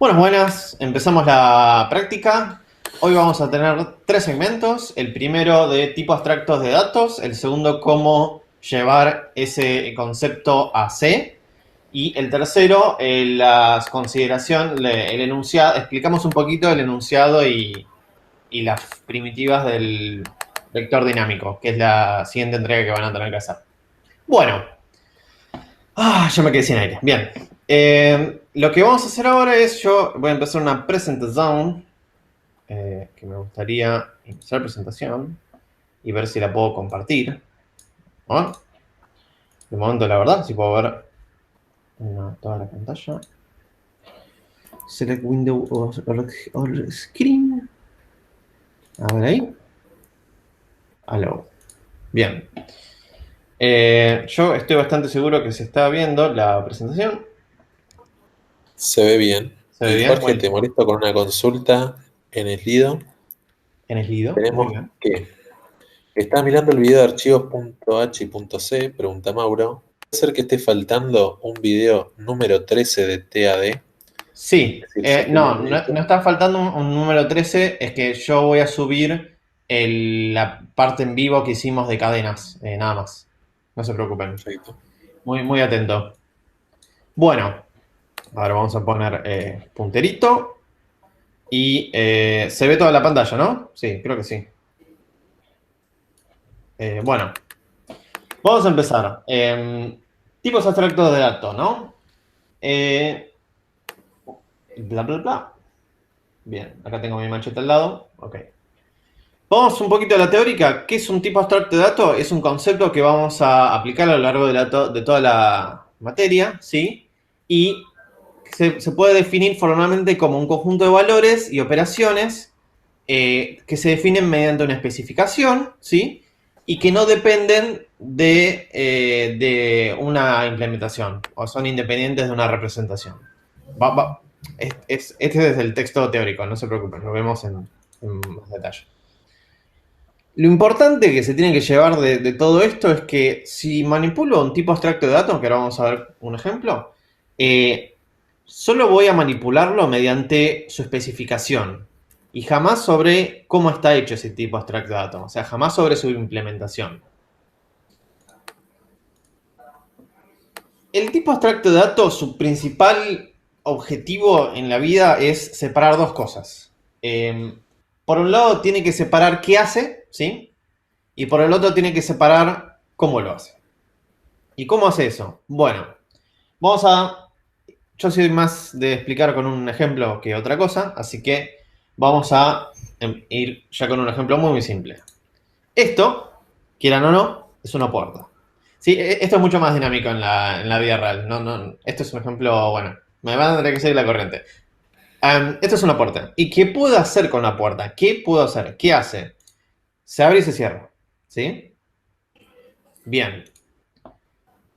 Bueno, buenas, empezamos la práctica. Hoy vamos a tener tres segmentos. El primero de tipos abstractos de datos, el segundo cómo llevar ese concepto a C y el tercero la consideración, el enunciado. Explicamos un poquito el enunciado y las primitivas del vector dinámico, que es la siguiente entrega que van a tener que hacer. Bueno, yo me quedé sin aire. Bien. Lo que vamos a hacer ahora es, yo voy a empezar una presentación, que me gustaría iniciar presentación y ver si la puedo compartir. ¿No? De momento, la verdad, si puedo ver toda la pantalla. Select window or screen. A ver ahí. Aló. Bien. Yo estoy bastante seguro que se está viendo la presentación. Se ve bien. ¿Se ve Y bien? Jorge, Bueno, te molesto con una consulta en el Lido. en el Lido. Muy Tenemos bien. que, estás mirando el video de archivos.h.c, pregunta Mauro. ¿Puede ser que esté faltando un video número 13 de TAD? Sí, Es decir, se no, tiene no esto. está faltando un número 13, es que yo voy a subir la parte en vivo que hicimos de cadenas, nada más. No se preocupen. Perfecto. Muy, muy atento. Bueno, ahora vamos a poner punterito y se ve toda la pantalla, ¿no? Sí, creo que sí. Bueno, vamos a empezar. Tipos abstractos de datos, ¿no? Bla, bla, bla. Bien, acá tengo mi mancheta al lado. Ok. Vamos un poquito a la teórica. ¿Qué es un tipo abstracto de datos? Es un concepto que vamos a aplicar a lo largo de toda la materia, ¿sí? Y se puede definir formalmente como un conjunto de valores y operaciones que se definen mediante una especificación, ¿sí? Y que no dependen de una implementación o son independientes de una representación. Este es el texto teórico, no se preocupen, lo vemos en más detalle. Lo importante que se tiene que llevar de todo esto es que si manipulo un tipo abstracto de datos, que ahora vamos a ver un ejemplo, solo voy a manipularlo mediante su especificación y jamás sobre cómo está hecho ese tipo abstracto de datos, o sea, jamás sobre su implementación. El tipo abstracto de datos, su principal objetivo en la vida es separar dos cosas. Por un lado, tiene que separar qué hace, ¿sí? Y por el otro tiene que separar cómo lo hace. ¿Y cómo hace eso? Bueno, vamos a... Yo soy más de explicar con un ejemplo que otra cosa, así que vamos a ir ya con un ejemplo muy, muy simple. Esto, quieran o no, es una puerta. Sí, esto es mucho más dinámico en la vida real. No, no, esto es un ejemplo, bueno, me van a tener que seguir la corriente. Esto es una puerta. ¿Y qué puedo hacer con la puerta? ¿Qué puedo hacer? ¿Qué hace? Se abre y se cierra. ¿Sí? Bien.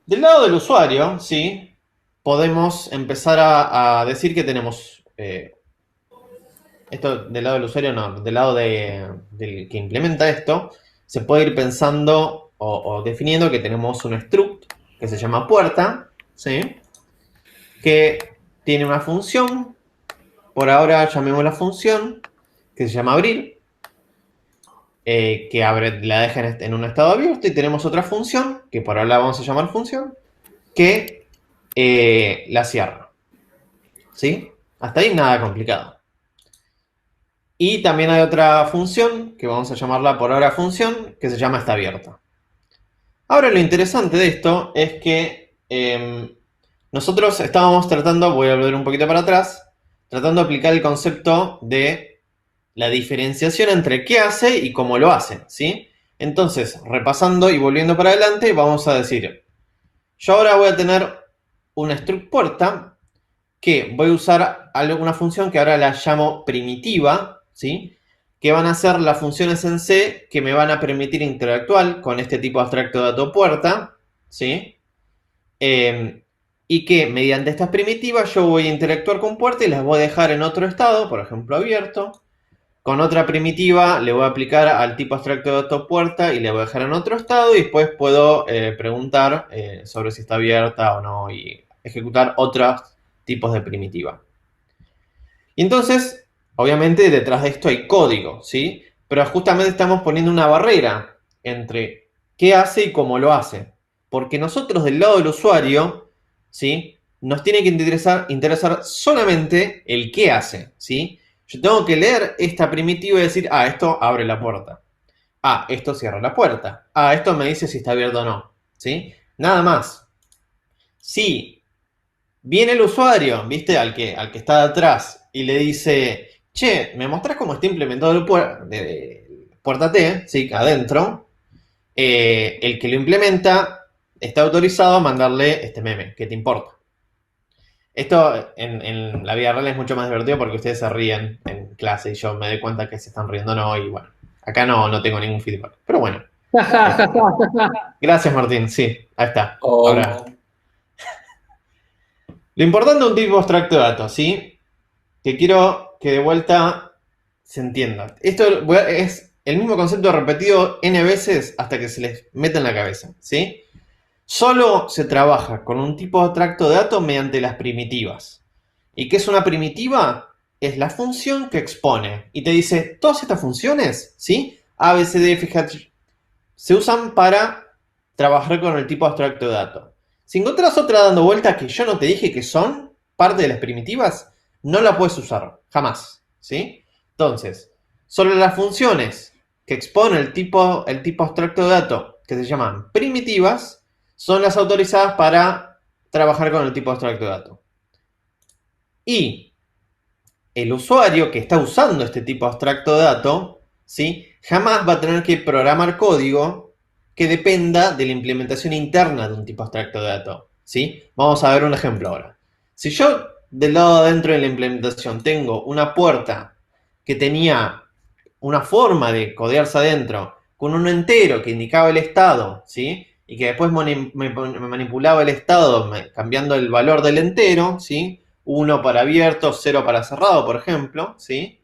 Del lado del usuario, sí, podemos empezar a decir que tenemos, esto del lado del usuario no, del lado del que implementa esto, se puede ir pensando o definiendo que tenemos un struct que se llama puerta, ¿sí? Que tiene una función, por ahora llamemos la función, que se llama abrir, que abre, la deja en un estado abierto, y tenemos otra función, que por ahora la vamos a llamar función, que la cierra. ¿Sí? Hasta ahí nada complicado. Y también hay otra función, que vamos a llamarla por ahora función, que se llama está abierta. Ahora lo interesante de esto es que nosotros estábamos tratando, voy a volver un poquito para atrás, tratando de aplicar el concepto de la diferenciación entre qué hace y cómo lo hace, ¿sí? Entonces, repasando y volviendo para adelante, vamos a decir, yo ahora voy a tener una struct puerta que voy a usar una función que ahora la llamo primitiva, ¿sí? Que van a ser las funciones en C que me van a permitir interactuar con este tipo abstracto de dato puerta, ¿sí? Y que mediante estas primitivas yo voy a interactuar con puerta y las voy a dejar en otro estado, por ejemplo abierto. Con otra primitiva le voy a aplicar al tipo abstracto de dato puerta y le voy a dejar en otro estado y después puedo preguntar sobre si está abierta o no y ejecutar otros tipos de primitiva. Y entonces, obviamente, detrás de esto hay código, ¿sí? Pero justamente estamos poniendo una barrera entre qué hace y cómo lo hace. Porque nosotros del lado del usuario, ¿sí? Nos tiene que interesar solamente el qué hace, ¿sí? Yo tengo que leer esta primitiva y decir, ah, esto abre la puerta. Ah, esto cierra la puerta. Ah, esto me dice si está abierto o no, ¿sí? Nada más. Si viene el usuario, ¿viste? Al que está atrás y le dice, che, ¿me mostrás cómo está implementado el puerta T? ¿Sí? Adentro. El que lo implementa está autorizado a mandarle este meme, ¿qué te importa? Esto en la vida real es mucho más divertido porque ustedes se ríen en clase y yo me doy cuenta que se están riendo no y bueno, acá no tengo ningún feedback. Pero bueno. Gracias Martín, sí, ahí está. Ahora, Oh, lo importante de un tipo abstracto de datos, ¿sí? Que quiero que de vuelta se entienda. Esto es el mismo concepto repetido n veces hasta que se les meta en la cabeza, ¿sí? Solo se trabaja con un tipo abstracto de datos mediante las primitivas. ¿Y qué es una primitiva? Es la función que expone y te dice, todas estas funciones, ¿sí? A, B, C, D, F, G, H, se usan para trabajar con el tipo abstracto de datos. Si encontrás otra dando vueltas que yo no te dije que son parte de las primitivas, no la puedes usar, jamás, ¿sí? Entonces, solo las funciones que expone el tipo abstracto de datos, que se llaman primitivas, son las autorizadas para trabajar con el tipo abstracto de datos. Y el usuario que está usando este tipo abstracto de datos, ¿sí? Jamás va a tener que programar código que dependa de la implementación interna de un tipo abstracto de datos, ¿sí? Vamos a ver un ejemplo ahora. Si yo del lado adentro de la implementación tengo una puerta que tenía una forma de codearse adentro con un entero que indicaba el estado, ¿sí? Y que después me manipulaba el estado cambiando el valor del entero, ¿sí? 1 para abierto, 0 para cerrado, por ejemplo, ¿sí?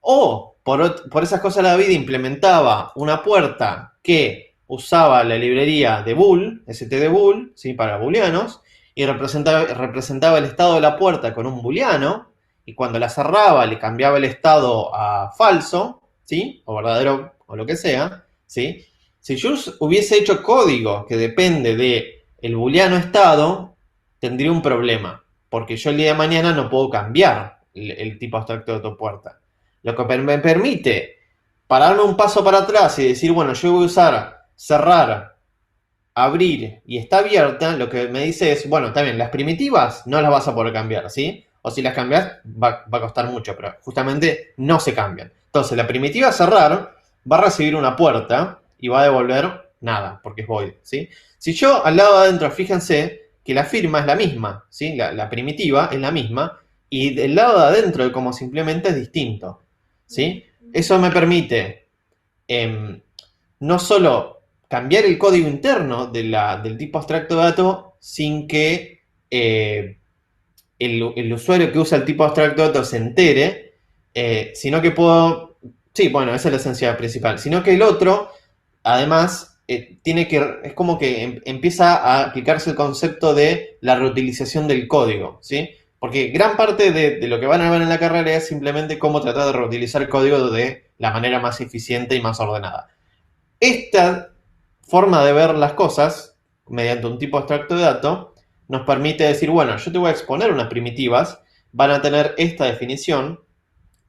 O, por esas cosas de la vida, implementaba una puerta que usaba la librería de bool, stdbool, ¿sí? Para booleanos, y representaba el estado de la puerta con un booleano, y cuando la cerraba le cambiaba el estado a falso, ¿sí? O verdadero, o lo que sea, ¿sí? Si yo hubiese hecho código que depende del booleano estado, tendría un problema, porque yo el día de mañana no puedo cambiar el tipo abstracto de tu puerta. Lo que me permite pararme un paso para atrás y decir, bueno, yo voy a usar cerrar, abrir y está abierta, lo que me dice es, bueno, también las primitivas no las vas a poder cambiar, ¿sí? O si las cambias va a costar mucho, pero justamente no se cambian. Entonces, la primitiva cerrar va a recibir una puerta y va a devolver nada, porque es void, ¿sí? Si yo al lado de adentro, fíjense que la firma es la misma, ¿sí? La primitiva es la misma, y del lado de adentro de cómo se implementa es distinto, ¿sí? Eso me permite no solo cambiar el código interno del tipo abstracto de datos sin que el usuario que usa el tipo abstracto de datos se entere, sino que puedo, sí, bueno, esa es la esencia principal, sino que el otro, además, es como que empieza a aplicarse el concepto de la reutilización del código, ¿sí? Porque gran parte de lo que van a ver en la carrera es simplemente cómo tratar de reutilizar el código de la manera más eficiente y más ordenada. Esta forma de ver las cosas, mediante un tipo abstracto de datos, nos permite decir, bueno, yo te voy a exponer unas primitivas, van a tener esta definición,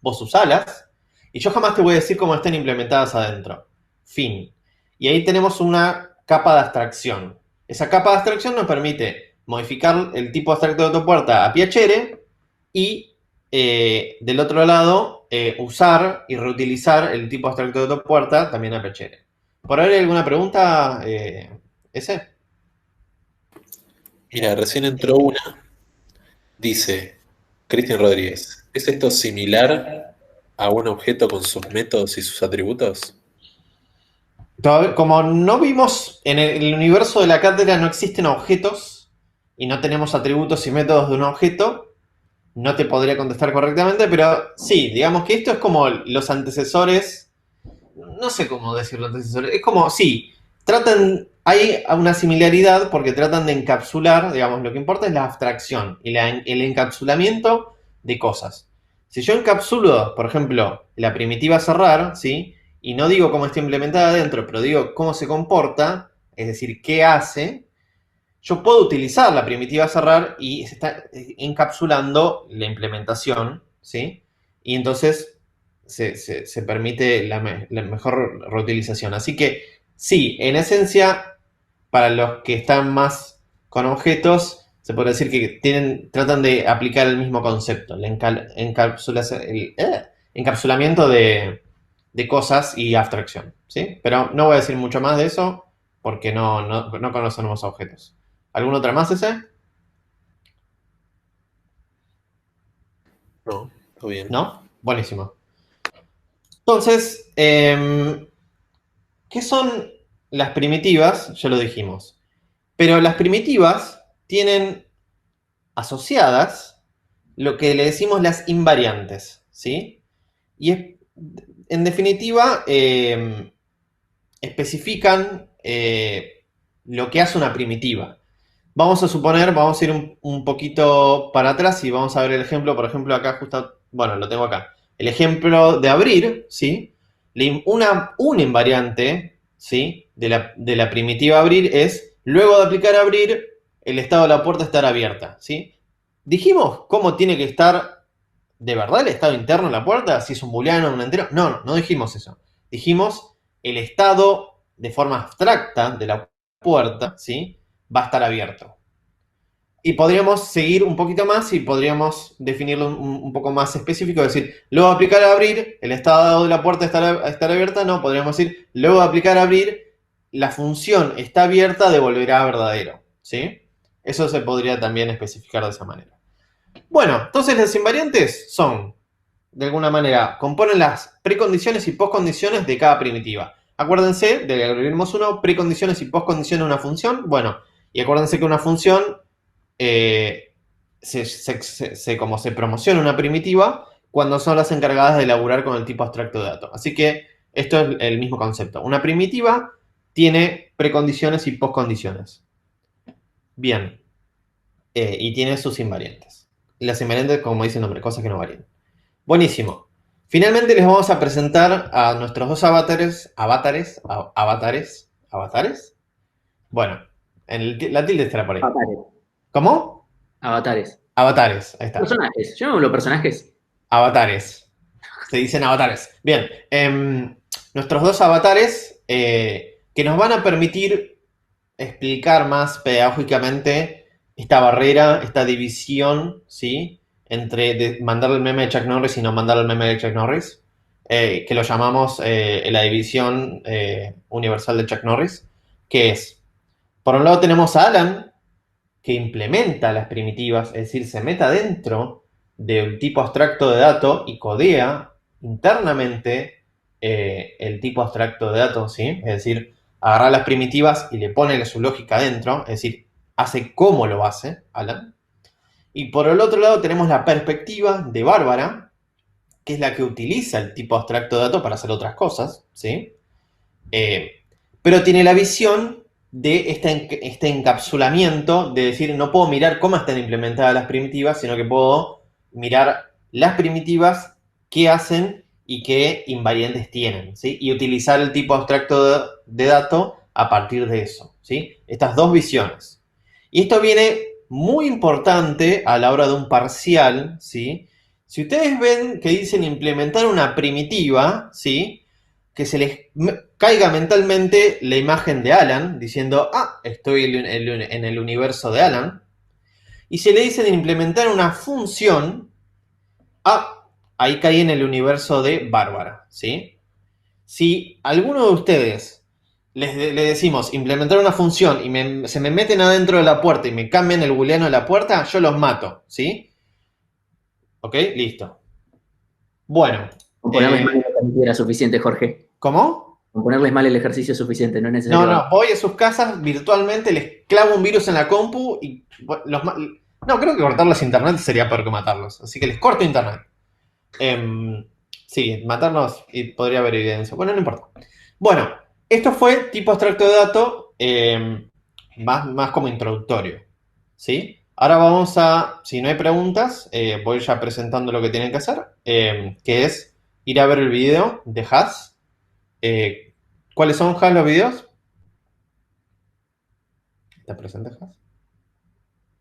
vos usalas, y yo jamás te voy a decir cómo están implementadas adentro. Fin. Y ahí tenemos una capa de abstracción. Esa capa de abstracción nos permite modificar el tipo abstracto de autopuerta a piacere y del otro lado usar y reutilizar el tipo abstracto de autopuerta también a piacere. ¿Por ahí hay alguna pregunta, ese? mira, recién entró una. Dice Cristian Rodríguez, ¿es esto similar a un objeto con sus métodos y sus atributos? Como no vimos en el universo de la cátedra, no existen objetos y no tenemos atributos y métodos de un objeto, no te podría contestar correctamente, pero sí, digamos que esto es como los antecesores, no sé cómo decirlo antecesores, es como, sí, hay una similaridad porque tratan de encapsular, digamos, lo que importa es la abstracción y el encapsulamiento de cosas. Si yo encapsulo, por ejemplo, la primitiva cerrar, ¿sí? Y no digo cómo está implementada adentro, pero digo cómo se comporta, es decir, qué hace, yo puedo utilizar la primitiva cerrar y se está encapsulando la implementación, ¿sí? Y entonces se permite la mejor reutilización. Así que sí, en esencia, para los que están más con objetos, se puede decir que tratan de aplicar el mismo concepto, encapsulamiento de cosas y abstracción, ¿sí? Pero no voy a decir mucho más de eso porque no conocemos objetos. ¿Alguna otra más ese? No, todo bien. ¿No? Buenísimo. Entonces, ¿qué son las primitivas? Ya lo dijimos. Pero las primitivas tienen asociadas lo que le decimos las invariantes, ¿sí? Y en definitiva, especifican lo que hace una primitiva. Vamos a suponer, vamos a ir un poquito para atrás y vamos a ver el ejemplo, por ejemplo, acá justo, bueno, lo tengo acá. El ejemplo de abrir, ¿sí? Una invariante, ¿sí? De la primitiva abrir es, luego de aplicar abrir, el estado de la puerta estará abierta, ¿sí? Dijimos cómo tiene que estar de verdad el estado interno de la puerta, si es un booleano o un entero. No dijimos eso. Dijimos el estado de forma abstracta de la puerta, ¿sí? Va a estar abierto. Y podríamos seguir un poquito más y podríamos definirlo un poco más específico, decir, luego de aplicar a abrir, el estado de la puerta estará abierta, no, podríamos decir, luego de aplicar a abrir, la función está abierta, devolverá verdadero, ¿sí? Eso se podría también especificar de esa manera. Bueno, entonces las invariantes son, de alguna manera, componen las precondiciones y postcondiciones de cada primitiva. Acuérdense del algoritmo 1, precondiciones y postcondiciones de una función. Bueno, y acuérdense que una función como se promociona una primitiva cuando son las encargadas de elaborar con el tipo abstracto de datos. Así que esto es el mismo concepto. Una primitiva tiene precondiciones y postcondiciones. Bien. Y tiene sus invariantes. Las invariantes, como dice el nombre, cosas que no varían. Buenísimo. Finalmente les vamos a presentar a nuestros dos avatares. Bueno, la tilde estará por ahí. Avatares. ¿Cómo? Avatares. Avatares, ahí está. Personajes. Yo los personajes. Avatares. Se dicen avatares. Bien. Nuestros dos avatares que nos van a permitir explicar más pedagógicamente esta barrera, esta división, ¿sí? Entre mandarle el meme de Chuck Norris y no mandarle el meme de Chuck Norris, que lo llamamos la división universal de Chuck Norris, que es, por un lado tenemos a Alan, que implementa las primitivas, es decir, se mete dentro del tipo abstracto de dato y codea internamente el tipo abstracto de dato, ¿sí? Es decir, agarra las primitivas y le pone su lógica dentro, es decir, hace cómo lo hace, Alan. Y por el otro lado tenemos la perspectiva de Bárbara, que es la que utiliza el tipo abstracto de dato para hacer otras cosas, ¿sí? Pero tiene la visión de este encapsulamiento, de decir, no puedo mirar cómo están implementadas las primitivas, sino que puedo mirar las primitivas, qué hacen y qué invariantes tienen, ¿sí? Y utilizar el tipo abstracto de dato a partir de eso, ¿sí? Estas dos visiones. Y esto viene muy importante a la hora de un parcial, ¿sí? Si ustedes ven que dicen implementar una primitiva, ¿sí? Que se les caiga mentalmente la imagen de Alan, diciendo, estoy en el universo de Alan. Y si le dicen implementar una función, ahí cae en el universo de Bárbara, ¿sí? Si alguno de ustedes le decimos implementar una función y se me meten adentro de la puerta y me cambian el booleano de la puerta, yo los mato, ¿sí? ¿Ok? Listo. Bueno. Con ponerles mal el ejercicio era suficiente, Jorge. ¿Cómo? Con ponerles mal el ejercicio es suficiente, no es necesario. No, voy a sus casas virtualmente, les clavo un virus en la compu y no, creo que cortarles internet sería peor que matarlos. Así que les corto internet. Sí, matarlos y podría haber evidencia. Bueno, no importa. Bueno, esto fue tipo abstracto de dato más como introductorio. ¿Sí? Ahora vamos a, si no hay preguntas, voy ya presentando lo que tienen que hacer, que es ir a ver el video de Has. ¿Cuáles son, Has, los videos? ¿Está presente Has?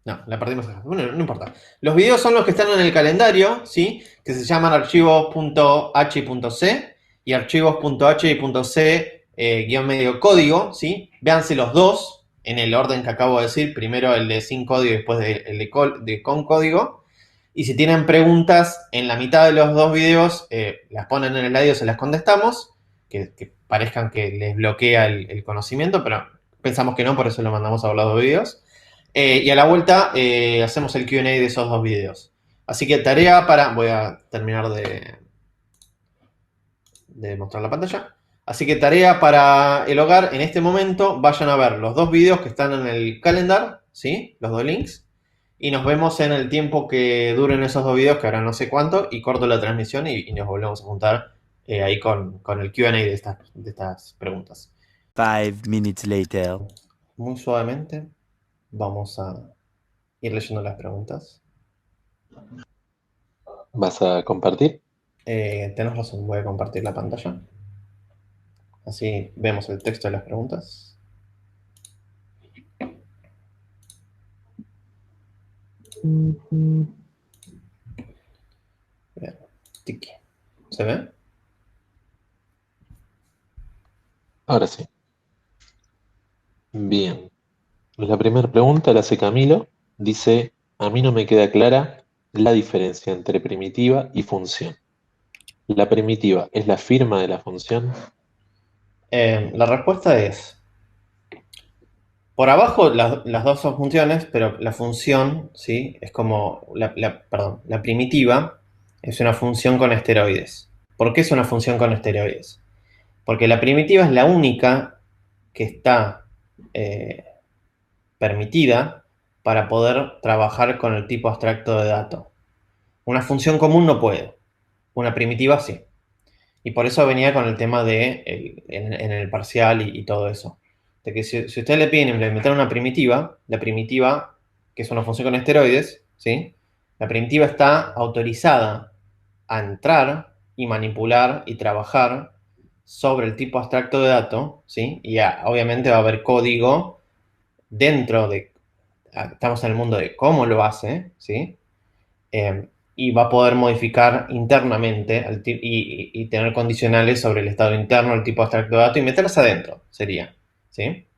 No, la perdimos acá. Bueno, no importa. Los videos son los que están en el calendario, ¿sí? Que se llaman archivos.h.c y archivos.h.c guión medio código, ¿sí? Véanse los dos en el orden que acabo de decir. Primero el de sin código y después el de con código. Y si tienen preguntas en la mitad de los dos videos, las ponen en el audio, se las contestamos. Que parezcan que les bloquea el conocimiento, pero pensamos que no, por eso lo mandamos a ver los dos videos. Y a la vuelta hacemos el Q&A de esos dos videos. Así que tarea para... Voy a terminar de mostrar la pantalla. Así que tarea para el hogar en este momento. Vayan a ver los dos videos que están en el calendar, ¿sí? Los dos links. Y nos vemos en el tiempo que duren esos dos videos, que ahora no sé cuánto. Y corto la transmisión y nos volvemos a juntar ahí con el Q&A de estas preguntas. 5 minutes later. Muy suavemente vamos a ir leyendo las preguntas. ¿Vas a compartir? Tenés razón, voy a compartir la pantalla. Así vemos el texto de las preguntas. Bien. Tiki. ¿Se ve? Ahora sí. Bien. La primera pregunta la hace Camilo. Dice, a mí no me queda clara la diferencia entre primitiva y función. ¿La primitiva es la firma de la función? La respuesta es... Por abajo las dos son funciones, pero la función, ¿sí? Es como... Perdón, la primitiva es una función con esteroides. ¿Por qué es una función con esteroides? Porque la primitiva es la única que está permitida para poder trabajar con el tipo abstracto de dato. Una función común no puede, una primitiva sí. Y por eso venía con el tema de en el parcial y todo eso. De que si usted le piden implementar una primitiva, la primitiva, que es una función con esteroides, ¿sí? La primitiva está autorizada a entrar y manipular y trabajar sobre el tipo abstracto de dato, ¿sí? Y obviamente va a haber código dentro de... Estamos en el mundo de cómo lo hace, ¿sí? Y va a poder modificar internamente y tener condicionales sobre el estado interno, el tipo abstracto de dato y meterlas adentro, sería, ¿sí?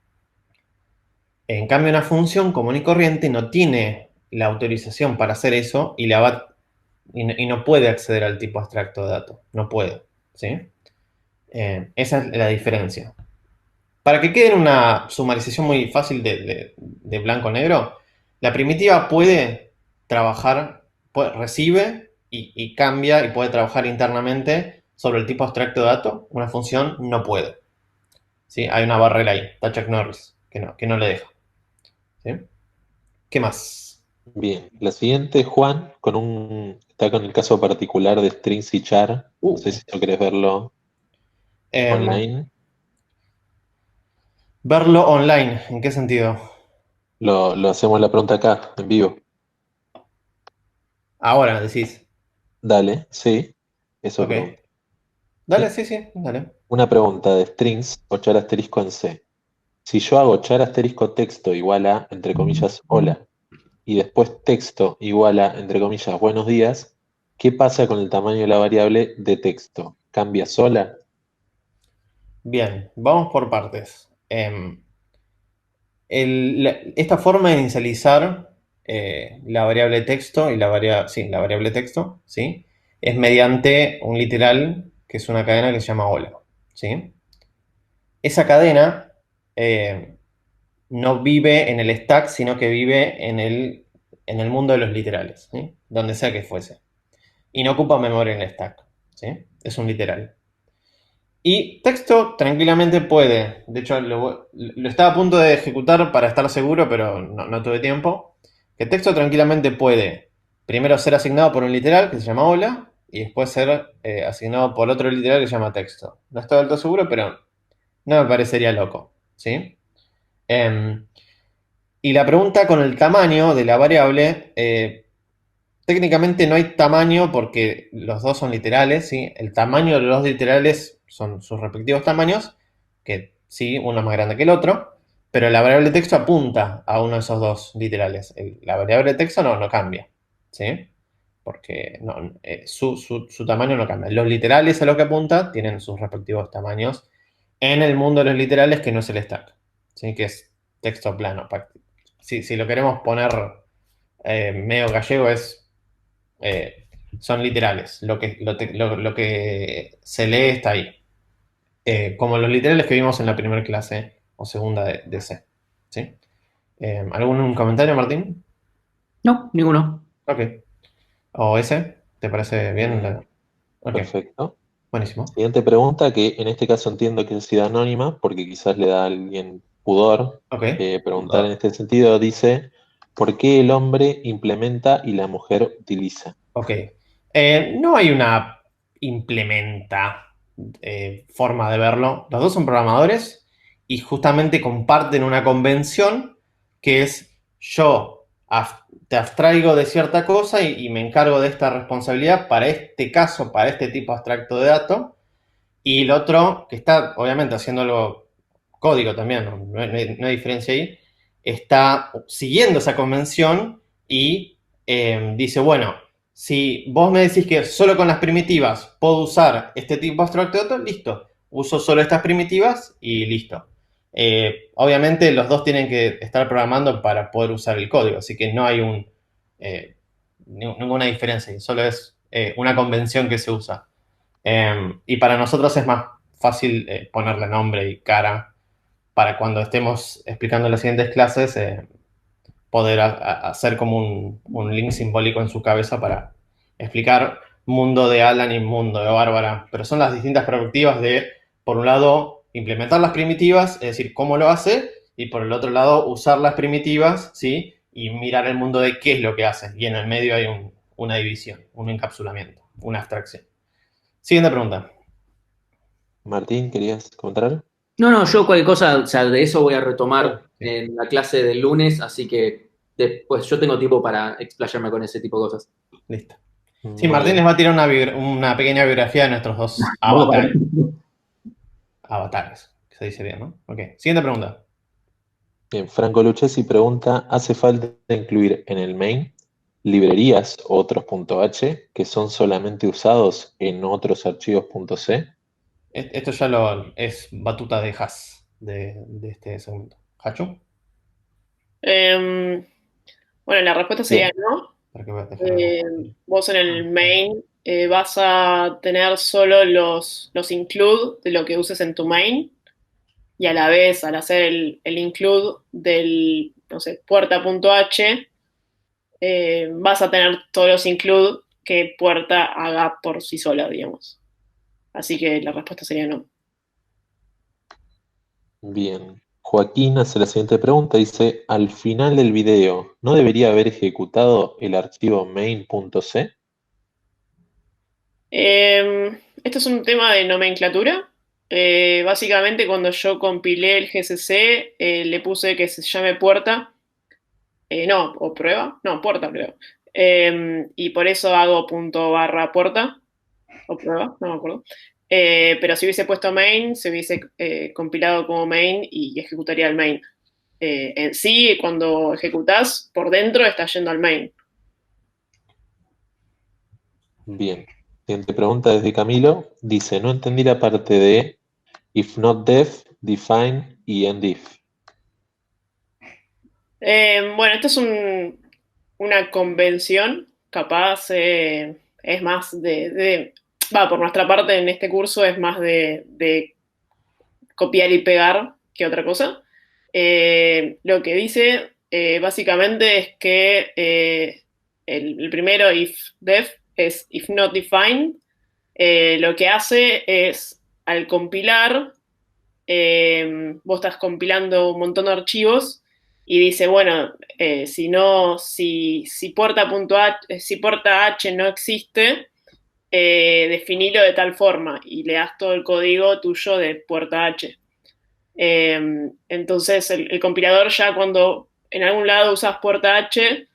En cambio, una función común y corriente no tiene la autorización para hacer eso y no puede acceder al tipo abstracto de dato, no puede, ¿sí? Esa es la diferencia. Para que quede en una sumarización muy fácil de blanco-negro, la primitiva puede trabajar, recibe y cambia y puede trabajar internamente sobre el tipo abstracto de dato. Una función no puede. ¿Sí? Hay una barrera ahí, está Chuck Norris, que no le deja. ¿Sí? ¿Qué más? Bien. La siguiente, Juan, está con el caso particular de strings y char. No sé si tú querés verlo online. Verlo online, ¿en qué sentido? Lo hacemos la pregunta acá, en vivo. Ahora decís. Dale, sí. Eso Ok. pregunta. Dale, sí, dale. Una pregunta de strings o char asterisco en C. Si yo hago char asterisco texto igual a, entre comillas, hola, y después texto igual a, entre comillas, buenos días, ¿qué pasa con el tamaño de la variable de texto? ¿Cambia sola? Bien, vamos por partes. Esta forma de inicializar la variable texto y la variable texto, ¿sí? Es mediante un literal que es una cadena que se llama hola, ¿sí? Esa cadena no vive en el stack, sino que vive en el mundo de los literales, ¿sí? Donde sea que fuese. Y no ocupa memoria en el stack, ¿sí? Es un literal. Y texto tranquilamente puede, de hecho lo estaba a punto de ejecutar para estar seguro, pero no tuve tiempo, que texto tranquilamente puede primero ser asignado por un literal que se llama hola y después ser asignado por otro literal que se llama texto. No estoy del todo seguro, pero no me parecería loco, ¿sí? Em, Y la pregunta con el tamaño de la variable, técnicamente no hay tamaño porque los dos son literales, ¿sí? El tamaño de los dos literales son sus respectivos tamaños, que sí, uno es más grande que el otro, pero la variable de texto apunta a uno de esos dos literales. La variable de texto no cambia, ¿sí? Porque su tamaño no cambia. Los literales a lo que apunta tienen sus respectivos tamaños en el mundo de los literales, que no es el stack, ¿sí? Que es texto plano. Si lo queremos poner medio gallego, son literales. Lo que se lee está ahí. Como los literales que vimos en la primera clase o segunda de C. ¿Sí? ¿Algún comentario, Martín? No, ninguno. Ok. ¿O ese? ¿Te parece bien? Ok, Perfecto. buenísimo. Siguiente pregunta, que en este caso entiendo que es anónima, porque quizás le da a alguien pudor Ok. preguntar en este sentido. Dice, ¿por qué el hombre implementa y la mujer utiliza? Ok. No hay una implementa forma de verlo. Los dos son programadores y justamente comparten una convención que es yo te abstraigo de cierta cosa y me encargo de esta responsabilidad para este caso, para este tipo abstracto de dato. Y el otro, que está obviamente haciéndolo código también, no hay diferencia ahí, está siguiendo esa convención y dice, bueno, si vos me decís que solo con las primitivas puedo usar este tipo abstracto de datos, listo, uso solo estas primitivas y listo. Obviamente los dos tienen que estar programando para poder usar el código, así que no hay ninguna diferencia, solo es una convención que se usa. Y para nosotros es más fácil ponerle nombre y cara para cuando estemos explicando las siguientes clases, poder hacer como un link simbólico en su cabeza para explicar mundo de Alan y mundo de Bárbara. Pero son las distintas perspectivas de, por un lado, implementar las primitivas, es decir, cómo lo hace, y por el otro lado, usar las primitivas, ¿sí? Y mirar el mundo de qué es lo que hace. Y en el medio hay una división, un encapsulamiento, una abstracción. Siguiente pregunta. Martín, ¿querías comentar algo? No, yo cualquier cosa, o sea, de eso voy a retomar Sí. en la clase del lunes, así que después yo tengo tiempo para explayarme con ese tipo de cosas. Listo. Sí, Muy Martín les bien. va a tirar una pequeña biografía de nuestros dos Bueno, avatares. Que se dice bien, ¿no? Ok. Siguiente pregunta. Bien, Franco Lucchesi pregunta, ¿hace falta incluir en el main librerías o otros .h que son solamente usados en otros archivos .c? Esto ya es batuta de Haas de este segmento. ¿Hachu? Em, bueno, la respuesta sería Bien, no. Para que voy a dejar algo. Vos en el main vas a tener solo los include de lo que uses en tu main y a la vez al hacer el include del, no sé, puerta.h, vas a tener todos los include que puerta haga por sí sola, digamos. Así que la respuesta sería no. bien. Joaquín hace la siguiente pregunta, dice, al final del video, ¿no debería haber ejecutado el archivo main.c? Esto es un tema de nomenclatura. Básicamente, cuando yo compilé el GCC, le puse que se llame puerta. No, o prueba. No, puerta, creo. Y por eso hago punto barra puerta. O prueba, no me acuerdo. Pero si hubiese puesto main, se hubiese compilado como main y ejecutaría el main. En sí, cuando ejecutás, por dentro está yendo al main. Bien. Siguiente pregunta desde Camilo, dice, no entendí la parte de if not def, define y endif. Bueno, esto es una convención, capaz es más por nuestra parte en este curso es más de copiar y pegar que otra cosa. Lo que dice básicamente es que el primero, if def, es if not defined. Lo que hace es, al compilar, vos estás compilando un montón de archivos y dice, bueno, si no, si puerta.h, si puerta H no existe, definilo de tal forma y le das todo el código tuyo de puerta H. Entonces el compilador ya cuando en algún lado usas puerta H,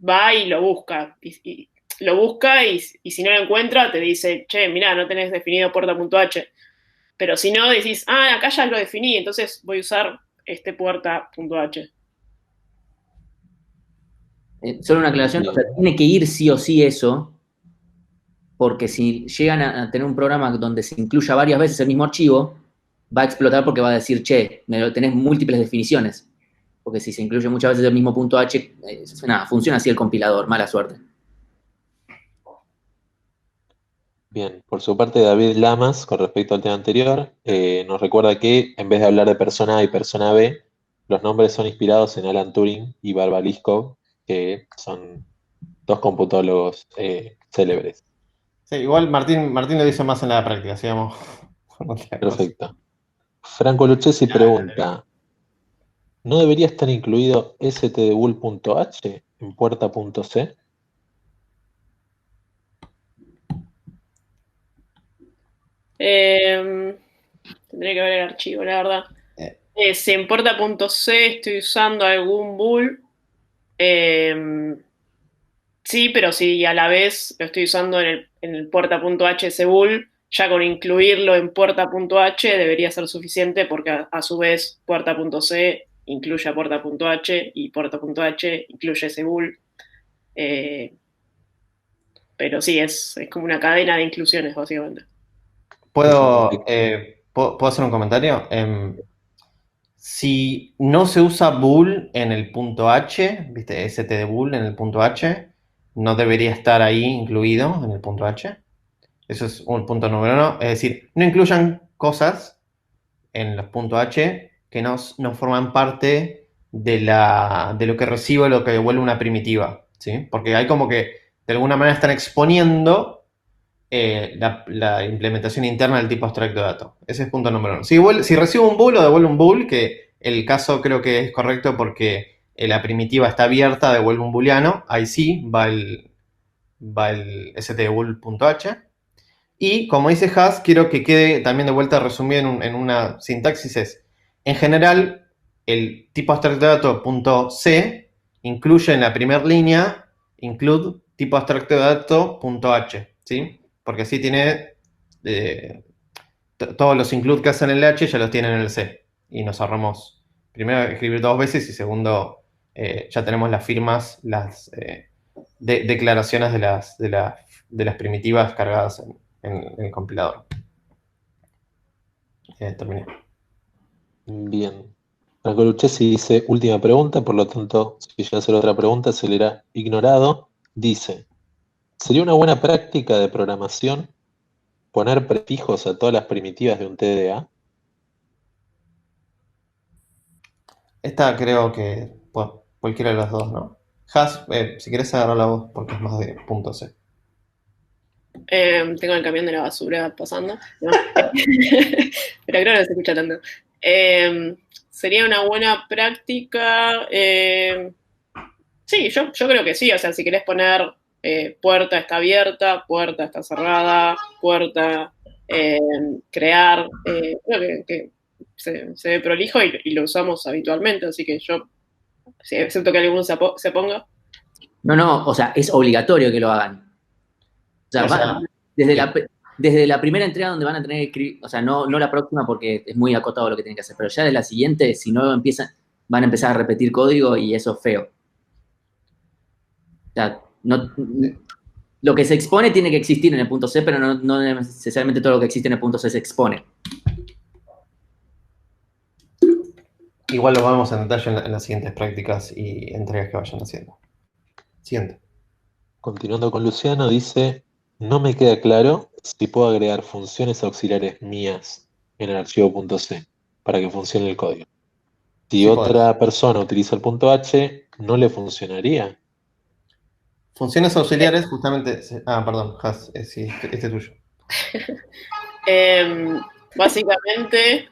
va y lo busca. Y lo busca y si no lo encuentra, te dice, che, mirá, no tenés definido puerta.h. Pero si no, decís, acá ya lo definí, entonces voy a usar este puerta.h. Solo una aclaración, o sea, tiene que ir sí o sí eso, porque si llegan a tener un programa donde se incluya varias veces el mismo archivo, va a explotar porque va a decir, che, tenés múltiples definiciones. Porque si se incluye muchas veces el mismo punto H, nada, funciona así el compilador, mala suerte. Bien, por su parte David Lamas, con respecto al tema anterior, nos recuerda que en vez de hablar de persona A y persona B, los nombres son inspirados en Alan Turing y Barbara Liskov, que son dos computólogos célebres. Sí, igual Martín lo dice más en la práctica, sigamos. Perfecto. Franco Lucchesi pregunta, ¿no debería estar incluido stdbull.h en puerta.c? Tendría que ver el archivo, la verdad. Si en puerta.c estoy usando algún bool, sí, pero si a la vez lo estoy usando en el puerta.h ese bool, ya con incluirlo en puerta.h debería ser suficiente porque a su vez puerta.c incluye a puerta.h y puerta.h incluye ese bool. Pero sí, es como una cadena de inclusiones, básicamente. ¿Puedo hacer un comentario? Si no se usa bool en el punto H, ¿viste? ST de bool en el punto H, no debería estar ahí incluido en el punto H. Eso es un punto número uno. Es decir, no incluyan cosas en los puntos H que no forman parte de lo que recibe o lo que devuelve una primitiva, ¿sí? Porque hay como que de alguna manera están exponiendo la implementación interna del tipo abstracto de datos. Ese es punto número uno. Si recibe un bool o devuelve un bool, que el caso creo que es correcto porque la primitiva está abierta, devuelve un booleano, ahí sí va el stbool.h. Y como dice Haas, quiero que quede también de vuelta resumido en una sintaxis. En general, el tipo abstracto de datos .c incluye en la primera línea include tipo abstracto de datos.h, ¿sí? Porque así tiene todos los include que hacen en el H ya los tienen en el C. Y nos ahorramos primero escribir dos veces y segundo ya tenemos las firmas, las declaraciones de las primitivas cargadas en el compilador. Terminé. Bien. Franco Lucchesi dice, última pregunta, por lo tanto, si ya hacer otra pregunta, se le irá ignorado. Dice, ¿sería una buena práctica de programación poner prefijos a todas las primitivas de un TDA? Esta creo que cualquiera de los dos, ¿no? Has, si querés agarrar la voz porque es más de punto C. Tengo el camión de la basura pasando. ¿No? Pero creo que no se escucha tanto. Sería una buena práctica. Sí, yo creo que sí. O sea, si querés poner puerta está abierta, puerta está cerrada, puerta crear, creo que se ve prolijo y lo usamos habitualmente. Así que yo, excepto que alguno se ponga. No, o sea, es obligatorio que lo hagan. O sea, desde la primera entrega donde van a tener que escribir, o sea, no la próxima porque es muy acotado lo que tienen que hacer, pero ya de la siguiente, si no van a empezar a repetir código y eso es feo. O sea, lo que se expone tiene que existir en el punto C, pero no necesariamente todo lo que existe en el punto C se expone. Igual lo vamos en detalle en las siguientes prácticas y entregas que vayan haciendo. Siguiente. Continuando con Luciano, dice, no me queda claro si puedo agregar funciones auxiliares mías en el archivo .c para que funcione el código. Si Sí, otra persona utiliza el .h, ¿no le funcionaría? Funciones auxiliares, justamente. Perdón, Has, sí, este es tuyo. Básicamente,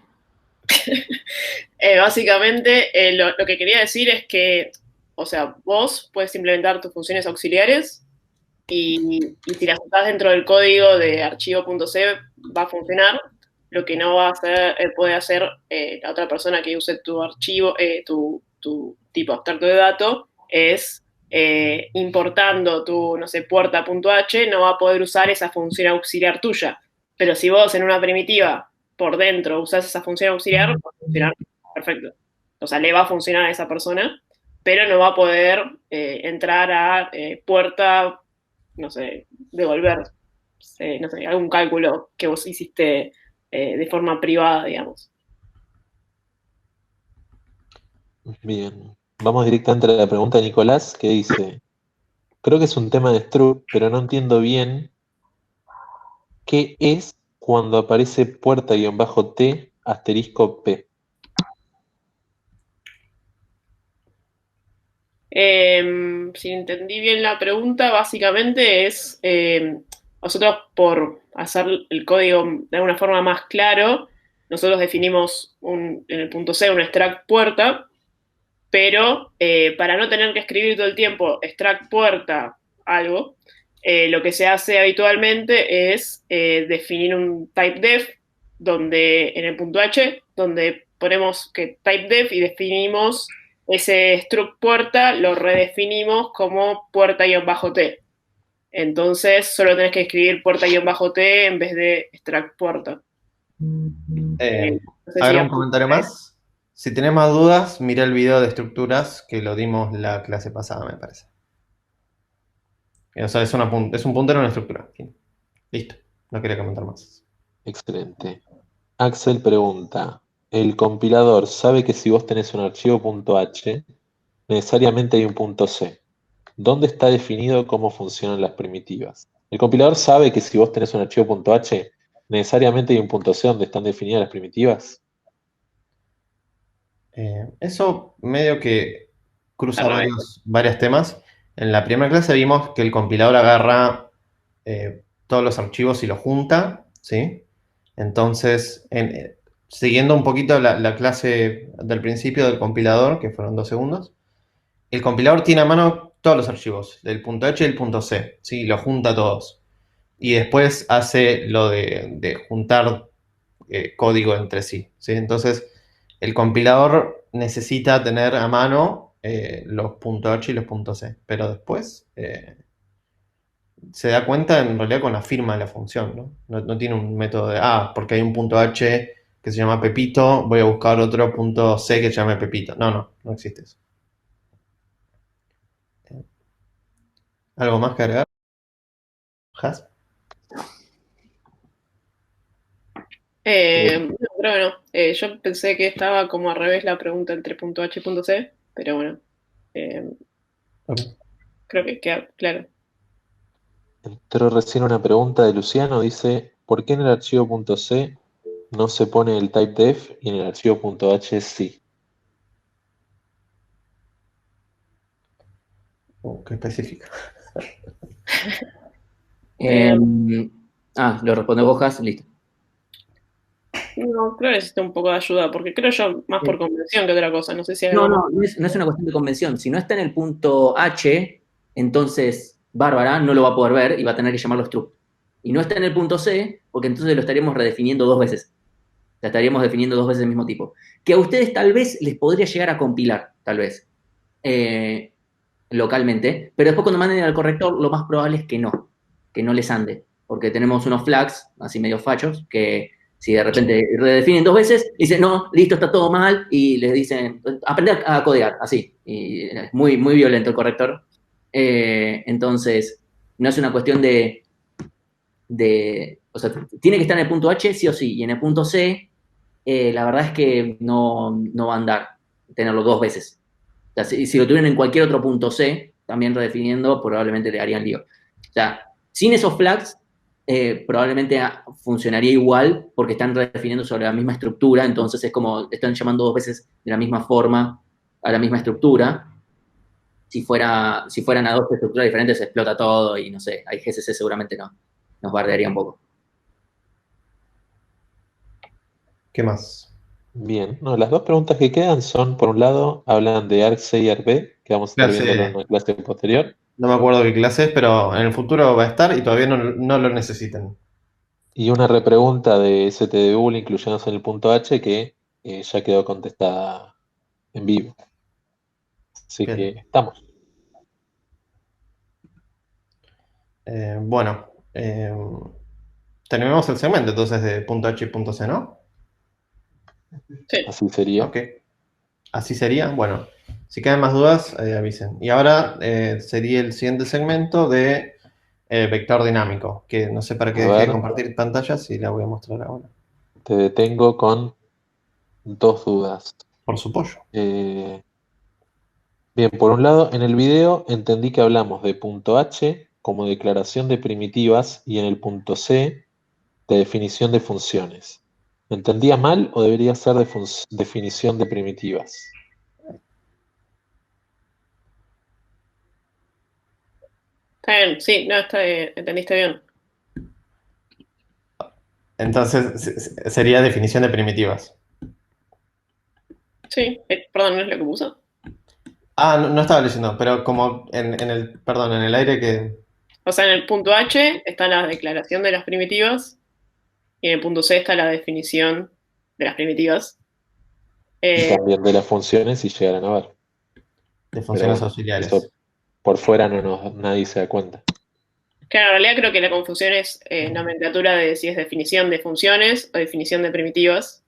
lo que quería decir es que, o sea, vos puedes implementar tus funciones auxiliares y si las usás dentro del código de archivo.c va a funcionar. lo que no va a hacer, puede hacer la otra persona que use tu archivo, tu tipo abstracto de dato, es importando tu, no sé, puerta.h, no va a poder usar esa función auxiliar tuya. Pero si vos en una primitiva por dentro usás esa función auxiliar, va a funcionar perfecto. O sea, le va a funcionar a esa persona, pero no va a poder entrar a puerta, no sé, devolver, no sé, algún cálculo que vos hiciste de forma privada, digamos. Bien. Vamos directamente a la pregunta de Nicolás, que dice, creo que es un tema de struct, pero no entiendo bien qué es cuando aparece puerta-t asterisco p. Si entendí bien la pregunta, básicamente es, nosotros por hacer el código de alguna forma más claro, nosotros definimos en el punto C un extract puerta, pero para no tener que escribir todo el tiempo extract puerta algo, lo que se hace habitualmente es definir un typedef donde, en el punto H, donde ponemos que typedef y definimos ese struct puerta, lo redefinimos como puerta-t. Entonces solo tenés que escribir puerta-t en vez de extract puerta. No sé ¿Habrá un comentario más? Si tenés más dudas, mira el video de estructuras que lo dimos la clase pasada, me parece. O sea, es un puntero en una estructura. Fin. Listo. No quería comentar más. Excelente. Axel pregunta, ¿el compilador sabe que si vos tenés un archivo .h, necesariamente hay un punto .c? ¿Dónde está definido cómo funcionan las primitivas? ¿El compilador sabe que si vos tenés un archivo .h, necesariamente hay un punto .c donde están definidas las primitivas? Eso medio que cruza varios temas. En la primera clase vimos que el compilador agarra todos los archivos y los junta, ¿sí? Entonces, siguiendo un poquito la clase del principio del compilador, que fueron 2 segundos, el compilador tiene a mano todos los archivos, del punto .h y el punto .c, ¿sí? Los junta todos. Y después hace lo de juntar código entre sí, ¿sí? Entonces, el compilador necesita tener a mano los .h y los .c, pero después se da cuenta en realidad con la firma de la función, ¿no? No tiene un método de, porque hay un .h que se llama Pepito, voy a buscar otro .c que se llame Pepito. No existe eso. ¿Algo más que agregar? ¿Has? No, creo que no. Yo pensé que estaba como al revés la pregunta entre .h y .c, pero bueno. Okay. Creo que queda claro. Entró recién una pregunta de Luciano, dice, ¿por qué en el archivo .c no se pone el typedef y en el archivo .h sí? Qué específico. Lo responde Bojas, listo. No, creo que necesito un poco de ayuda, porque creo yo más por convención que otra cosa. No sé si hay No, algo más. no es una cuestión de convención. Si no está en el punto H, entonces Bárbara no lo va a poder ver y va a tener que llamarlo struct. Y no está en el punto C, porque entonces lo estaríamos redefiniendo 2 veces. La estaríamos definiendo 2 veces el mismo tipo. Que a ustedes tal vez les podría llegar a compilar, tal vez, localmente. Pero después cuando manden al corrector, lo más probable es que no les ande. Porque tenemos unos flags, así medio fachos, que si de repente redefinen 2 veces, dicen, no, listo, está todo mal, y les dicen, aprender a codear, así. Y es muy, muy violento el corrector. Entonces, no es una cuestión o sea, tiene que estar en el punto H, sí o sí, y en el punto C, la verdad es que no va a andar tenerlo 2 veces. O sea, si lo tuvieran en cualquier otro punto C, también redefiniendo, probablemente le harían lío. O sea, sin esos flags, probablemente funcionaría igual porque están redefiniendo sobre la misma estructura, entonces es como están llamando 2 veces de la misma forma a la misma estructura. Si fueran a 2 estructuras diferentes, se explota todo y no sé, hay GCC seguramente nos bardearía un poco. ¿Qué más? Bien, no, las 2 preguntas que quedan son, por un lado, hablan de ARC-C y ARC-B, que vamos a estar viéndolo en una clase posterior. No me acuerdo qué clase es, pero en el futuro va a estar y todavía no lo necesitan. Y una repregunta de STDU incluyéndose en el punto H que ya quedó contestada en vivo. Así Bien. que estamos. Bueno, terminamos el segmento entonces de punto H y punto C, ¿no? Sí. Así sería. Ok. Así sería. Bueno, si quedan más dudas, avisen. Y ahora sería el siguiente segmento de vector dinámico, que no sé para qué A dejé de ver. compartir pantalla, si la voy a mostrar ahora. Te detengo con 2 dudas. Por su pollo. Bien, por un lado, en el video entendí que hablamos de punto H como declaración de primitivas y en el punto C de definición de funciones. ¿Entendía mal o debería ser de definición de primitivas? Está bien, sí, no, entendiste bien. Entonces sería definición de primitivas. Sí, perdón, ¿no es lo que puso? Ah, no, no estaba leyendo, pero como perdón, en el aire que... O sea, en el punto H está la declaración de las primitivas y en el punto C está la definición de las primitivas. Y también de las funciones si llegaran a ver. De Pero funciones bueno, auxiliares. eso por fuera nadie se da cuenta. Claro, en realidad creo que la confusión es nomenclatura de si es definición de funciones o definición de primitivas.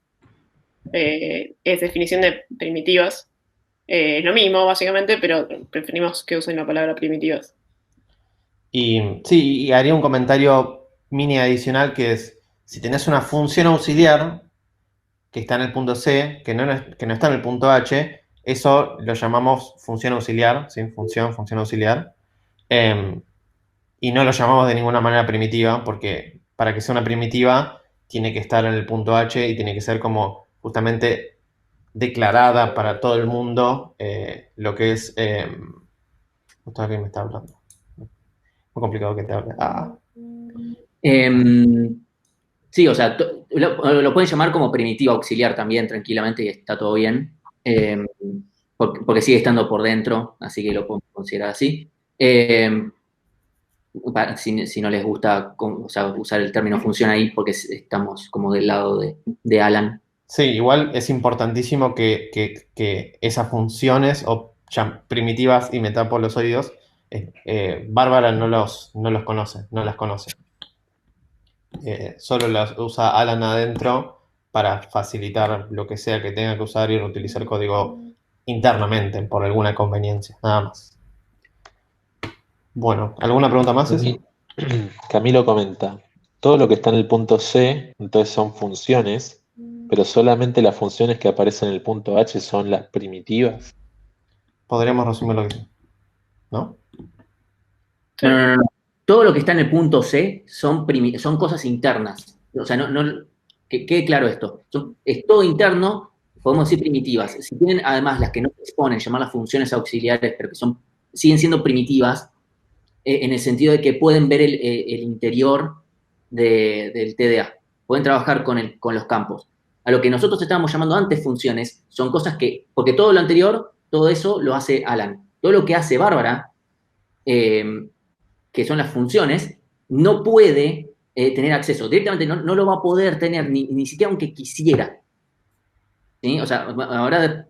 Es definición de primitivas. Es lo mismo, básicamente, pero preferimos que usen la palabra primitivas. Y sí, y haría un comentario mini adicional que es, si tenés una función auxiliar que está en el punto C, que no está en el punto H, eso lo llamamos función auxiliar, ¿sí? Función auxiliar. Y no lo llamamos de ninguna manera primitiva, porque para que sea una primitiva tiene que estar en el punto H y tiene que ser como justamente declarada para todo el mundo lo que es... justo aquí me está hablando. Muy complicado que te hable. Sí, o sea, lo pueden llamar como primitiva auxiliar también, tranquilamente, y está todo bien. Porque sigue estando por dentro, así que lo podemos considerar así. Si no les gusta o sea, usar el término función ahí, porque estamos como del lado de Alan. Sí, igual es importantísimo que esas funciones o primitivas, y me tapo los oídos, Bárbara no los conoce, no las conoce. Solo las usa Alan adentro para facilitar lo que sea que tenga que usar y reutilizar código internamente por alguna conveniencia, nada más. Bueno, ¿alguna pregunta más, Ceci? Camilo comenta, todo lo que está en el punto C, entonces son funciones, pero solamente las funciones que aparecen en el punto H son las primitivas. Podríamos resumirlo así, ¿no? No. Todo lo que está en el punto C son cosas internas. O sea, que quede claro esto. Es todo interno, podemos decir primitivas. Si tienen además las que no se exponen, llamar las funciones auxiliares, pero que siguen siendo primitivas, en el sentido de que pueden ver el interior del TDA. Pueden trabajar con los campos. A lo que nosotros estábamos llamando antes funciones, son cosas porque todo lo anterior, todo eso lo hace Alan. Todo lo que hace Bárbara, que son las funciones, no puede tener acceso. Directamente no lo va a poder tener, ni siquiera aunque quisiera. ¿Sí? O sea, ahora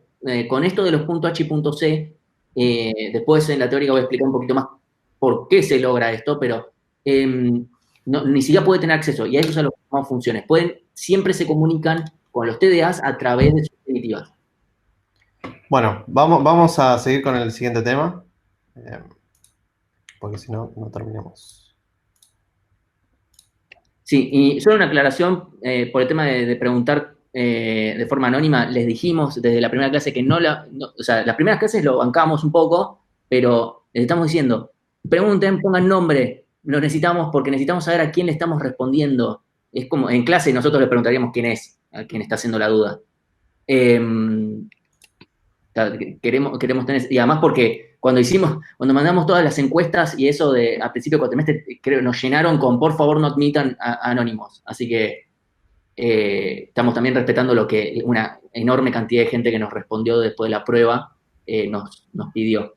con esto de los puntos H y punto C, después en la teórica voy a explicar un poquito más por qué se logra esto, pero ni siquiera puede tener acceso. Y a eso es a lo que llamamos funciones. Siempre se comunican con los TDAs a través de sus primitivas. Bueno, vamos a seguir con el siguiente tema, porque si no, no terminamos. Sí, y solo una aclaración por el tema de preguntar de forma anónima. Les dijimos desde la primera clase que o sea, las primeras clases lo bancábamos un poco, pero les estamos diciendo, pregunten, pongan nombre, lo necesitamos porque necesitamos saber a quién le estamos respondiendo. Es como en clase nosotros le preguntaríamos quién es, a quién está haciendo la duda. Queremos tener, y además porque cuando mandamos todas las encuestas y eso al principio del cuatrimestre, creo, nos llenaron con por favor no admitan anónimos. Así que estamos también respetando lo que una enorme cantidad de gente que nos respondió después de la prueba nos pidió.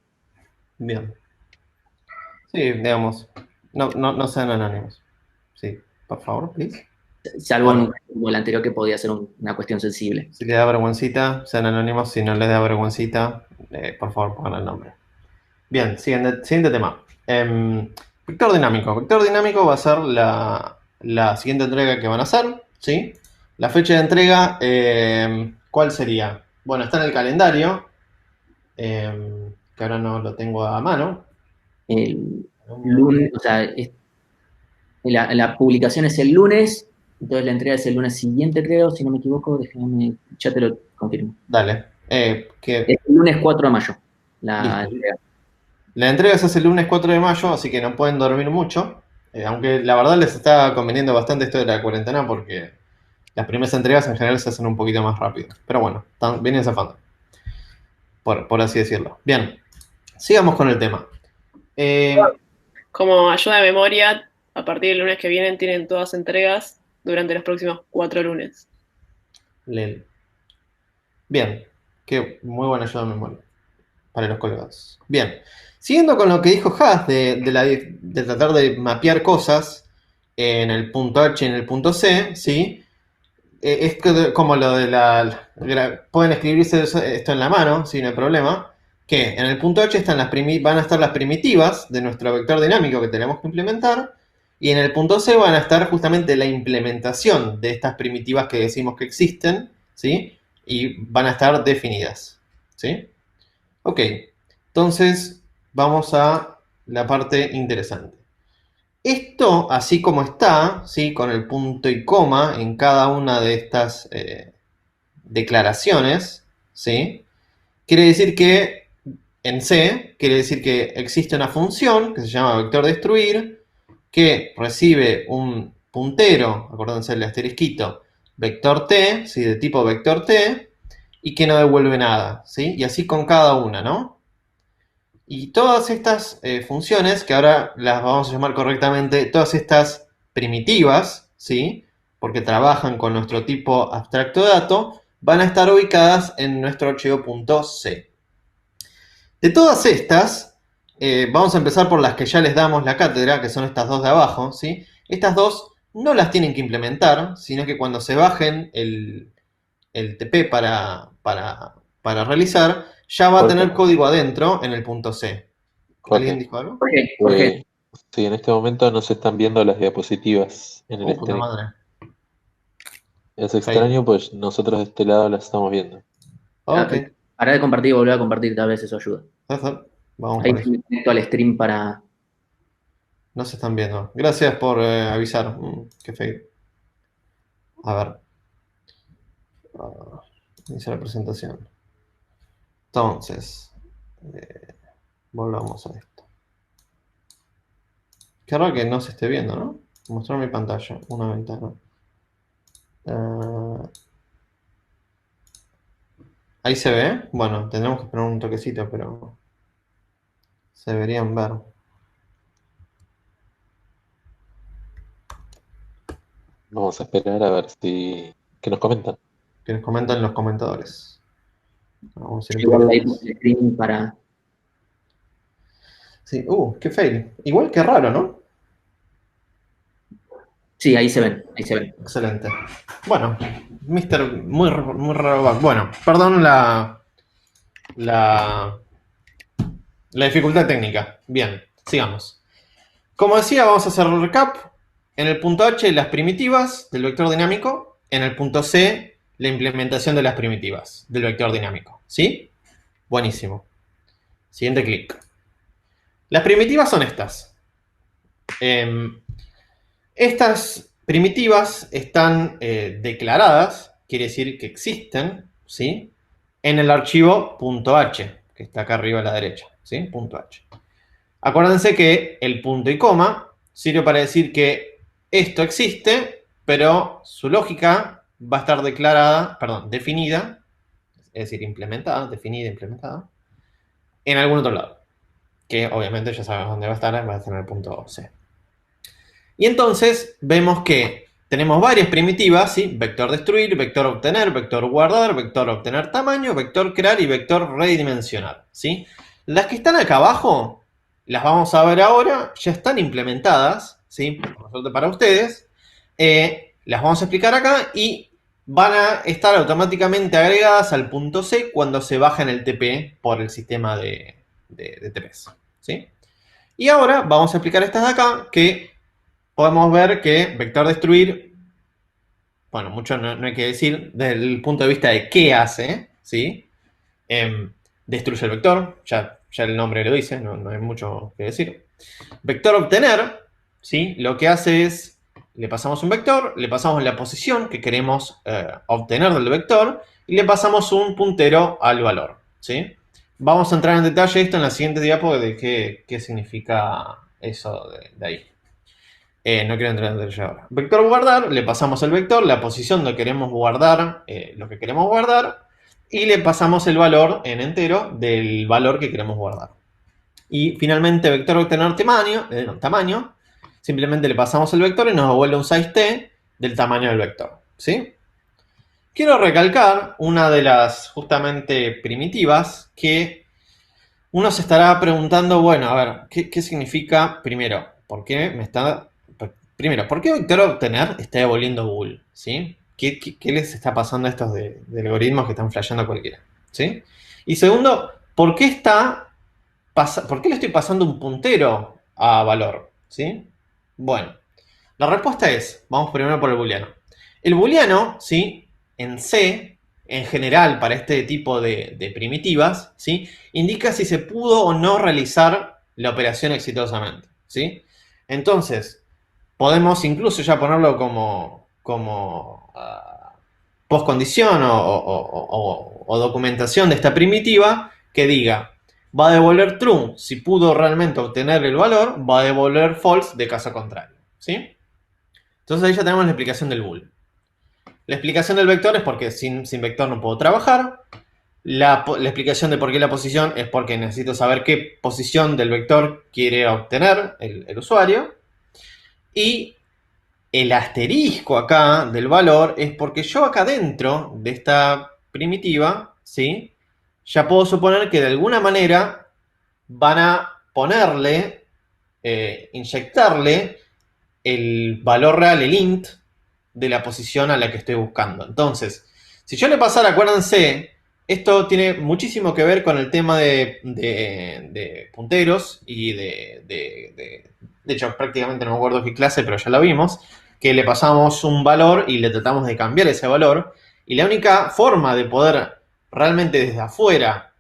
Bien. Sí, digamos, no sean anónimos. Sí, por favor, please. Salvo Bueno. como el anterior que podía ser una cuestión sensible. Si le da vergüencita, sean anónimos. Si no les da vergüencita, por favor pongan el nombre. Bien, siguiente tema. Vector dinámico. Vector dinámico va a ser la siguiente entrega que van a hacer, ¿sí? La fecha de entrega, ¿cuál sería? Bueno, está en el calendario, que ahora no lo tengo a mano. El lunes, o sea, la publicación es el lunes, entonces la entrega es el lunes siguiente, creo, si no me equivoco, déjame, ya te lo confirmo. Dale. Es el lunes 4 de mayo, la Listo. entrega. La entrega se hace el lunes 4 de mayo, así que no pueden dormir mucho. Aunque la verdad les está conveniendo bastante esto de la cuarentena porque las primeras entregas en general se hacen un poquito más rápido. Pero bueno, vienen zafando. Por así decirlo. Bien, sigamos con el tema. Como ayuda de memoria, a partir del lunes que viene tienen todas entregas durante los próximos 4 lunes. Bien, qué muy buena ayuda de memoria para los colgados. Bien, siguiendo con lo que dijo Haas de tratar de mapear cosas en el punto H y en el punto C, ¿sí? Es como lo de pueden escribirse esto en la mano, sin el problema, que en el punto H van a estar las primitivas de nuestro vector dinámico que tenemos que implementar, y en el punto C van a estar justamente la implementación de estas primitivas que decimos que existen, ¿sí? Y van a estar definidas, ¿sí? Ok, entonces vamos a la parte interesante. Esto, así como está, ¿sí? Con el punto y coma en cada una de estas declaraciones, ¿sí? Quiere decir que en C, quiere decir que existe una función que se llama vector destruir, que recibe un puntero, acuérdense del asterisquito, vector t, ¿sí? De tipo vector t, y que no devuelve nada, ¿sí? Y así con cada una, ¿no? Y todas estas funciones, que ahora las vamos a llamar correctamente, todas estas primitivas, ¿sí? Porque trabajan con nuestro tipo abstracto dato, van a estar ubicadas en nuestro archivo .c. De todas estas, vamos a empezar por las que ya les damos la cátedra, que son estas dos de abajo, ¿sí? Estas dos no las tienen que implementar, sino que cuando se bajen el TP para realizar, ya va a tener código adentro en el .c. ¿Alguien dijo algo? ¿Por qué? Sí, en este momento no se están viendo las diapositivas en el Puta stream. madre. Es extraño, pues nosotros de este lado las estamos viendo. Ok. Parar de compartir y volver a compartir, tal vez eso ayuda. Vamos Ahí por eso. me conecto al stream para... No se están viendo. Gracias por avisar. Qué feo. A ver. Inicia la presentación. Entonces, volvamos a esto. Qué raro que no se esté viendo, ¿no? Mostrar mi pantalla, una ventana. Ahí se ve. Bueno, tendremos que esperar un toquecito, pero se deberían ver. Vamos a esperar a ver si... ¿Qué nos comentan? Que nos comentan en los comentadores. Vamos a ir Igual ahí puse el stream para... Sí, qué fail. Igual que raro, ¿no? Sí, ahí se ven, ahí se ven. Excelente. Bueno, muy raro bug. Bueno, perdón la dificultad técnica. Bien, sigamos. Como decía, vamos a hacer el recap. En el punto H, las primitivas del vector dinámico. En el punto C, la implementación de las primitivas del vector dinámico. ¿Sí? Buenísimo. Siguiente clic. Las primitivas son estas. Estas primitivas están declaradas, quiere decir que existen, ¿sí? En el archivo .h, que está acá arriba a la derecha, ¿sí? .h. Acuérdense que el punto y coma sirve para decir que esto existe, pero su lógica va a estar definida, es decir, implementada, definida, implementada, en algún otro lado. Que obviamente ya sabemos dónde va a estar en el punto C. Y entonces vemos que tenemos varias primitivas, ¿sí? Vector destruir, vector obtener, vector guardar, vector obtener tamaño, vector crear y vector redimensionar, ¿sí? Las que están acá abajo, las vamos a ver ahora, ya están implementadas, ¿sí? Por suerte para ustedes, las vamos a explicar acá y van a estar automáticamente agregadas al punto C cuando se baja en el TP por el sistema de TPs, ¿sí? Y ahora vamos a explicar estas de acá, que podemos ver que vector destruir, bueno, mucho no hay que decir desde el punto de vista de qué hace, ¿sí? Destruye el vector, ya el nombre lo dice, no hay mucho que decir. Vector obtener, ¿sí? Lo que hace es, le pasamos un vector, le pasamos la posición que queremos obtener del vector y le pasamos un puntero al valor, ¿sí? Vamos a entrar en detalle esto en la siguiente diapo de qué significa eso de ahí. No quiero entrar en detalle ahora. Vector guardar, le pasamos el vector, la posición donde queremos guardar lo que queremos guardar y le pasamos el valor en entero del valor que queremos guardar. Y finalmente vector obtener tamaño, simplemente le pasamos el vector y nos devuelve un size t del tamaño del vector, ¿sí? Quiero recalcar una de las justamente primitivas que uno se estará preguntando, bueno, a ver, ¿qué significa? Primero, ¿por qué vector obtener está devolviendo bool? ¿Sí? ¿Qué les está pasando a estos de algoritmos que están flasheando cualquiera? ¿Sí? Y segundo, ¿por qué le estoy pasando un puntero a valor? ¿Sí? Bueno, la respuesta es, vamos primero por el booleano. El booleano, ¿sí? En C, en general para este tipo de primitivas, ¿sí? Indica si se pudo o no realizar la operación exitosamente, ¿sí? Entonces, podemos incluso ya ponerlo como postcondición o documentación de esta primitiva que diga, va a devolver true si pudo realmente obtener el valor, va a devolver false de caso contrario, ¿sí? Entonces ahí ya tenemos la explicación del bool. La explicación del vector es porque sin vector no puedo trabajar. La explicación de por qué la posición es porque necesito saber qué posición del vector quiere obtener el usuario. Y el asterisco acá del valor es porque yo acá dentro de esta primitiva, ¿sí? Ya puedo suponer que de alguna manera van a ponerle, inyectarle el valor real, el int, de la posición a la que estoy buscando. Entonces, si yo le pasara, acuérdense, esto tiene muchísimo que ver con el tema de punteros y de hecho, prácticamente no me acuerdo qué clase, pero ya lo vimos, que le pasamos un valor y le tratamos de cambiar ese valor. Y la única forma de poder realmente desde afuera,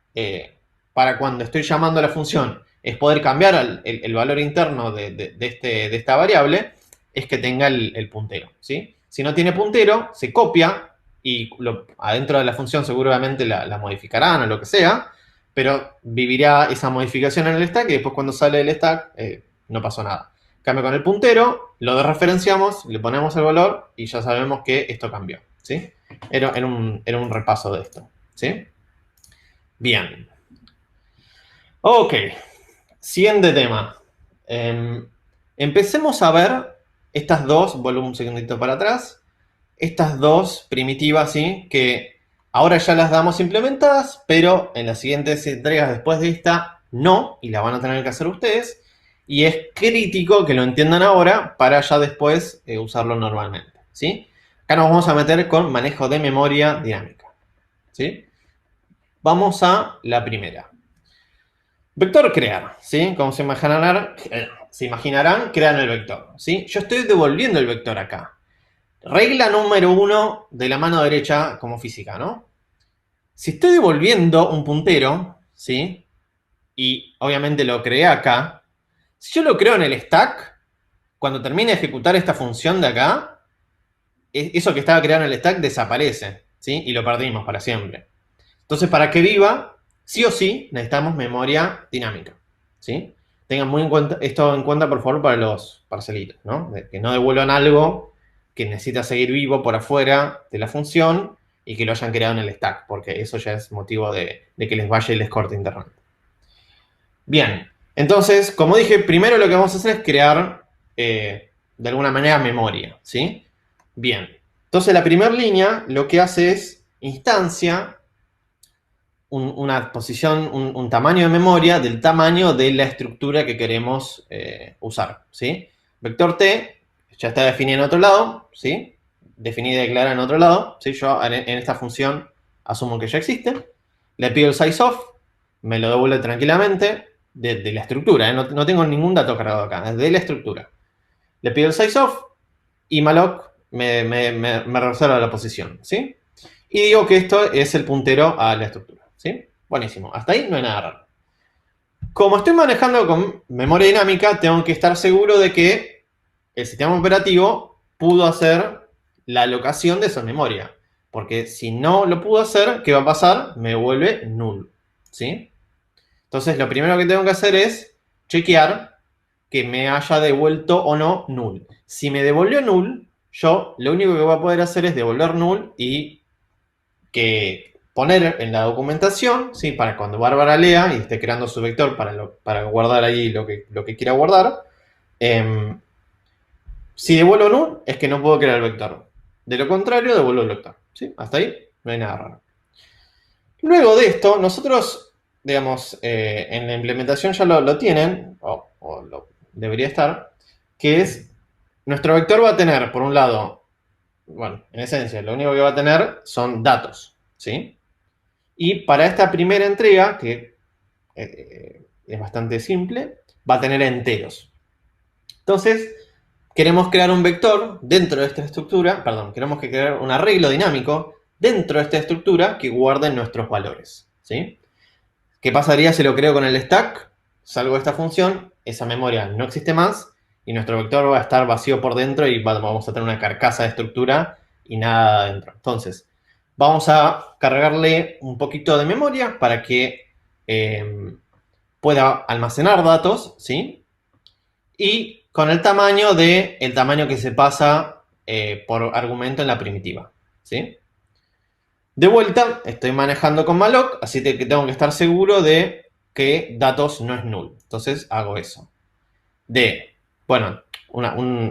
para cuando estoy llamando a la función, es poder cambiar el valor interno de esta variable, es que tenga el puntero, ¿sí? Si no tiene puntero, se copia y adentro de la función seguramente la modificarán o lo que sea, pero vivirá esa modificación en el stack y después cuando sale del stack no pasó nada. Cambia con el puntero, lo desreferenciamos, le ponemos el valor y ya sabemos que esto cambió, ¿sí? Era un repaso de esto, ¿sí? Bien. Ok. Siguiente tema. Empecemos a ver estas dos, vuelvo un segundito para atrás, estas dos primitivas, ¿sí? Que ahora ya las damos implementadas, pero en las siguientes entregas después de esta no, y la van a tener que hacer ustedes, y es crítico que lo entiendan ahora para ya después usarlo normalmente, ¿sí? Acá nos vamos a meter con manejo de memoria dinámica, ¿sí? Vamos a la primera. Vector crear, ¿sí? Como se imaginarán, crean el vector, ¿sí? Yo estoy devolviendo el vector acá. Regla número 1 de la mano derecha como física, ¿no? Si estoy devolviendo un puntero, ¿sí? Y obviamente lo creé acá. Si yo lo creo en el stack, cuando termine de ejecutar esta función de acá, eso que estaba creado en el stack desaparece, ¿sí? Y lo perdimos para siempre. Entonces, para que viva, sí o sí, necesitamos memoria dinámica, ¿sí? Tengan muy en cuenta esto en cuenta, por favor, para los parcelitos, ¿no? Que no devuelvan algo que necesita seguir vivo por afuera de la función y que lo hayan creado en el stack, porque eso ya es motivo de que les vaya y les corte internet. Bien, entonces, como dije, primero lo que vamos a hacer es crear, de alguna manera, memoria, ¿sí? Bien, entonces la primera línea lo que hace es instancia una posición, un tamaño de memoria del tamaño de la estructura que queremos usar, ¿sí? Vector t ya está definido en otro lado, ¿sí? definida y declarada en otro lado. ¿Sí? Yo en esta función asumo que ya existe. Le pido el sizeOf, me lo devuelve tranquilamente de la estructura. No tengo ningún dato cargado acá, es de la estructura. Le pido el sizeOf y malloc me reserva la posición. ¿Sí? Y digo que esto es el puntero a la estructura. ¿Sí? Buenísimo. Hasta ahí no hay nada raro. Como estoy manejando con memoria dinámica, tengo que estar seguro de que el sistema operativo pudo hacer la alocación de esa memoria. Porque si no lo pudo hacer, ¿qué va a pasar? Me devuelve null. ¿Sí? Entonces, lo primero que tengo que hacer es chequear que me haya devuelto o no null. Si me devolvió null, yo lo único que voy a poder hacer es devolver null y que poner en la documentación, ¿sí? Para cuando Bárbara lea y esté creando su vector para guardar ahí lo que quiera guardar. Si devuelvo null, es que no puedo crear el vector. De lo contrario, devuelvo el vector. ¿Sí? Hasta ahí no hay nada raro. Luego de esto, nosotros, digamos, en la implementación ya lo tienen, o lo debería estar, que es, nuestro vector va a tener, por un lado, bueno, en esencia, lo único que va a tener son datos, ¿sí? Y para esta primera entrega, que es bastante simple, va a tener enteros. Entonces, queremos crear un vector dentro de esta estructura, perdón, queremos crear un arreglo dinámico dentro de esta estructura que guarde nuestros valores, ¿sí? ¿Qué pasaría si lo creo con el stack? Salgo de esta función, esa memoria no existe más y nuestro vector va a estar vacío por dentro y vamos a tener una carcasa de estructura y nada adentro. Entonces, vamos a cargarle un poquito de memoria para que pueda almacenar datos, ¿sí? Y con el tamaño que se pasa por argumento en la primitiva, ¿sí? De vuelta, estoy manejando con malloc, así que tengo que estar seguro de que datos no es null. Entonces hago eso. Bueno,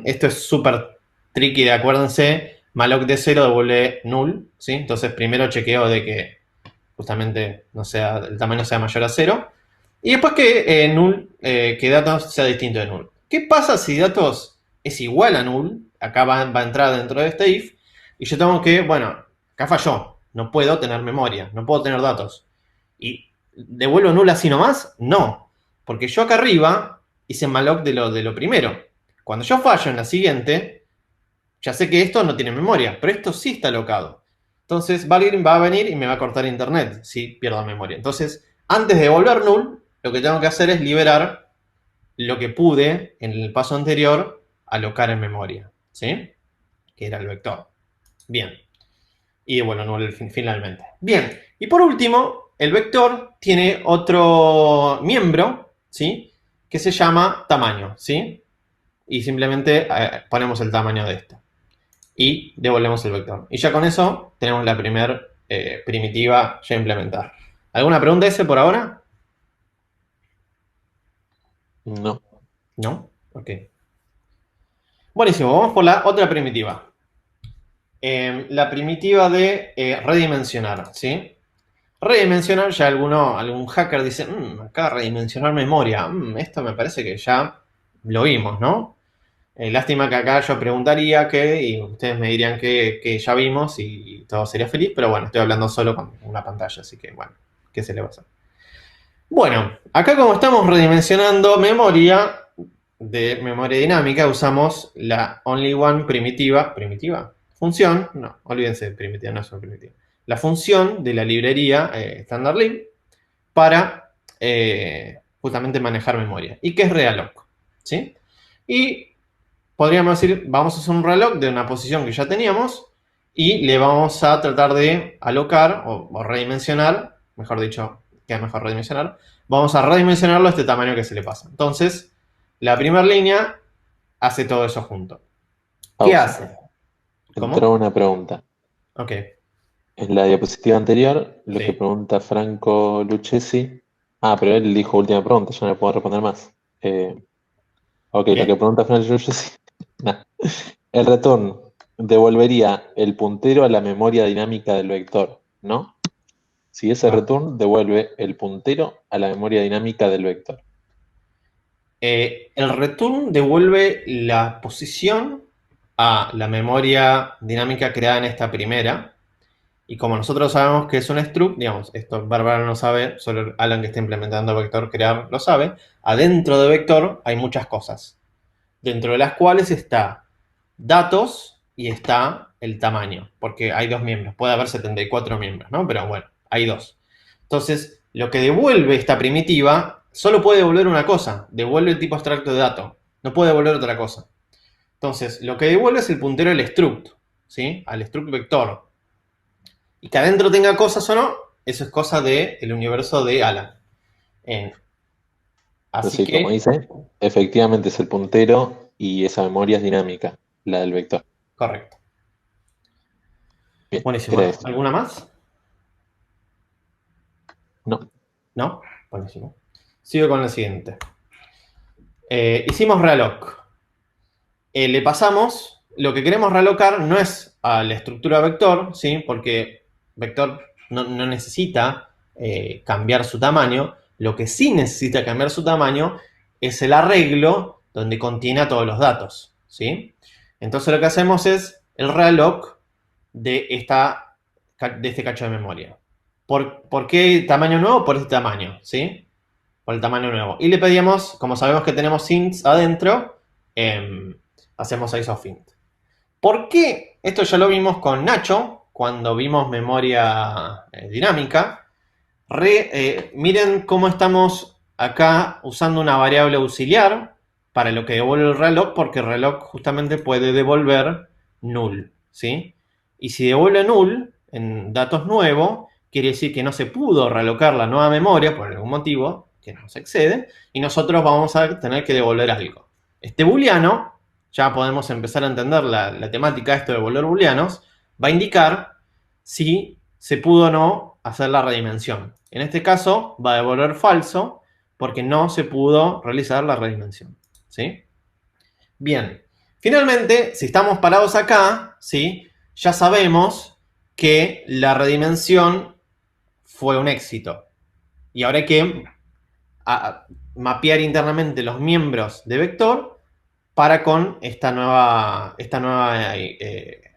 esto es súper tricky, acuérdense, malloc de 0 devuelve null, ¿sí? Entonces primero chequeo de que justamente el tamaño sea mayor a 0. Y después que datos sea distinto de null. ¿Qué pasa si datos es igual a null? Acá va a entrar dentro de este if. Y yo tengo que, bueno, acá falló. No puedo tener memoria, no puedo tener datos. ¿Y devuelvo null así nomás? No. Porque yo acá arriba hice malloc de lo primero. Cuando yo fallo en la siguiente, ya sé que esto no tiene memoria, pero esto sí está alocado. Entonces Valgrind va a venir y me va a cortar internet si pierdo memoria. Entonces, antes de devolver null, lo que tengo que hacer es liberar lo que pude en el paso anterior alocar en memoria, ¿sí? Que era el vector. Bien. Y devuelvo null finalmente. Bien. Y por último, el vector tiene otro miembro, ¿sí? Que se llama tamaño, ¿sí? Y simplemente ponemos el tamaño de esto. Y devolvemos el vector. Y ya con eso tenemos la primera primitiva ya implementada. ¿Alguna pregunta ese por ahora? No. ¿No? Ok. Buenísimo, vamos por la otra primitiva. La primitiva de redimensionar, ¿sí? Redimensionar, ya algún hacker dice, acá redimensionar memoria, esto me parece que ya lo vimos, ¿no? Lástima que acá yo preguntaría y ustedes me dirían que ya vimos y todo sería feliz, pero bueno, estoy hablando solo con una pantalla, así que bueno, ¿qué se le va a hacer? Bueno, acá como estamos redimensionando memoria de memoria dinámica, usamos la only one primitiva, función, no, olvídense de primitiva, no es una primitiva. La función de la librería standardlib para justamente manejar memoria. ¿Y qué es realloc? ¿Sí? Y podríamos decir, vamos a hacer un realloc de una posición que ya teníamos y le vamos a tratar de alocar o redimensionar, mejor dicho, queda mejor redimensionar, vamos a redimensionarlo a este tamaño que se le pasa. Entonces, la primera línea hace todo eso junto. ¿Qué hace? Entró una pregunta. Ok. En la diapositiva anterior, lo Sí. que pregunta Franco Lucchesi. Pero él dijo última pregunta, yo no le puedo responder más. Ok, Bien. lo que pregunta Franco Lucchesi. El return devolvería el puntero a la memoria dinámica del vector, ¿no? Si ese return devuelve el puntero a la memoria dinámica del vector. El return devuelve la posición a la memoria dinámica creada en esta primera. Y como nosotros sabemos que es un struct, digamos, esto Bárbara no sabe, solo Alan que está implementando vector crear lo sabe, adentro de vector hay muchas cosas, dentro de las cuales está datos y está el tamaño, porque hay 2 miembros, puede haber 74 miembros, ¿no? Pero bueno, hay 2. Entonces, lo que devuelve esta primitiva solo puede devolver una cosa, devuelve el tipo abstracto de dato, no puede devolver otra cosa. Entonces, lo que devuelve es el puntero del struct, ¿sí? Al struct vector. Y que adentro tenga cosas o no, eso es cosa del universo de Alan. Así Entonces, como que, dice, efectivamente es el puntero y esa memoria es dinámica, la del vector. correcto. Bien, Buenísimo. era eso. ¿Alguna más? No. ¿No? Buenísimo. Sigo con el siguiente. Hicimos realloc. Le pasamos, lo que queremos realocar no es a la estructura vector, ¿sí? Porque vector no necesita cambiar su tamaño. Lo que sí necesita cambiar su tamaño es el arreglo donde contiene a todos los datos, ¿sí? Entonces lo que hacemos es el realloc de este cacho de memoria. ¿Por qué tamaño nuevo? Por este tamaño, ¿sí? Por el tamaño nuevo. Y le pedíamos, como sabemos que tenemos ints adentro, hacemos isoFint. ¿Por qué? Esto ya lo vimos con Nacho, cuando vimos memoria dinámica. Miren cómo estamos acá usando una variable auxiliar para lo que devuelve el reloj, porque el reloj justamente puede devolver null, ¿sí? Y si devuelve null en datos nuevos, quiere decir que no se pudo realocar la nueva memoria por algún motivo que nos excede, y nosotros vamos a tener que devolver algo. Este booleano, ya podemos empezar a entender la temática de esto de devolver booleanos, va a indicar si se pudo o no hacer la redimensión. En este caso va a devolver falso porque no se pudo realizar la redimensión, ¿sí? Bien, finalmente, si estamos parados acá, ¿sí? Ya sabemos que la redimensión fue un éxito. Y ahora hay que mapear internamente los miembros de vector para con esta nueva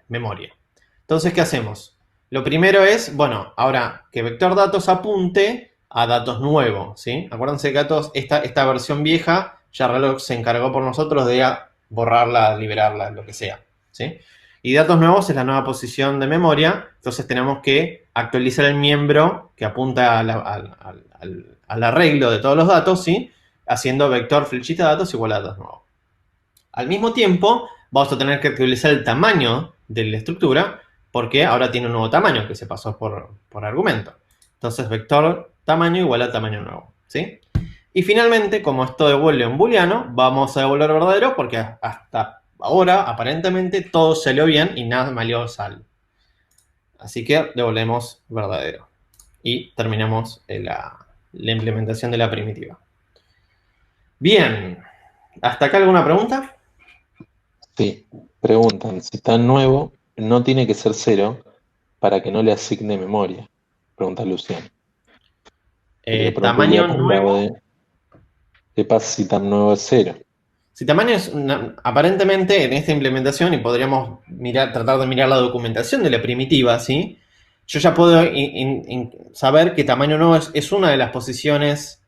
memoria. Entonces, ¿qué hacemos? Lo primero es, bueno, ahora que vector datos apunte a datos nuevos, ¿sí? Acuérdense que datos, esta versión vieja, ya Reloj se encargó por nosotros de borrarla, liberarla, lo que sea, ¿sí? Y datos nuevos es la nueva posición de memoria, entonces tenemos que actualizar el miembro que apunta al arreglo de todos los datos, ¿sí? Haciendo vector flechita datos igual a datos nuevos. Al mismo tiempo, vamos a tener que actualizar el tamaño de la estructura, porque ahora tiene un nuevo tamaño que se pasó por argumento. Entonces, vector tamaño igual a tamaño nuevo, ¿sí? Y finalmente, como esto devuelve un booleano, vamos a devolver verdadero porque hasta ahora, aparentemente, todo salió bien y nada salió sal. Así que devolvemos verdadero. Y terminamos la implementación de la primitiva. Bien. ¿Hasta acá alguna pregunta? Sí, preguntan, si está nuevo, no tiene que ser 0 para que no le asigne memoria. Pregunta Luciano. Tamaño nuevo. ¿Qué pasa si tan nuevo es 0? Si tamaño es aparentemente en esta implementación, y podríamos tratar de mirar la documentación de la primitiva, ¿sí? Yo ya puedo saber que tamaño nuevo es una de las posiciones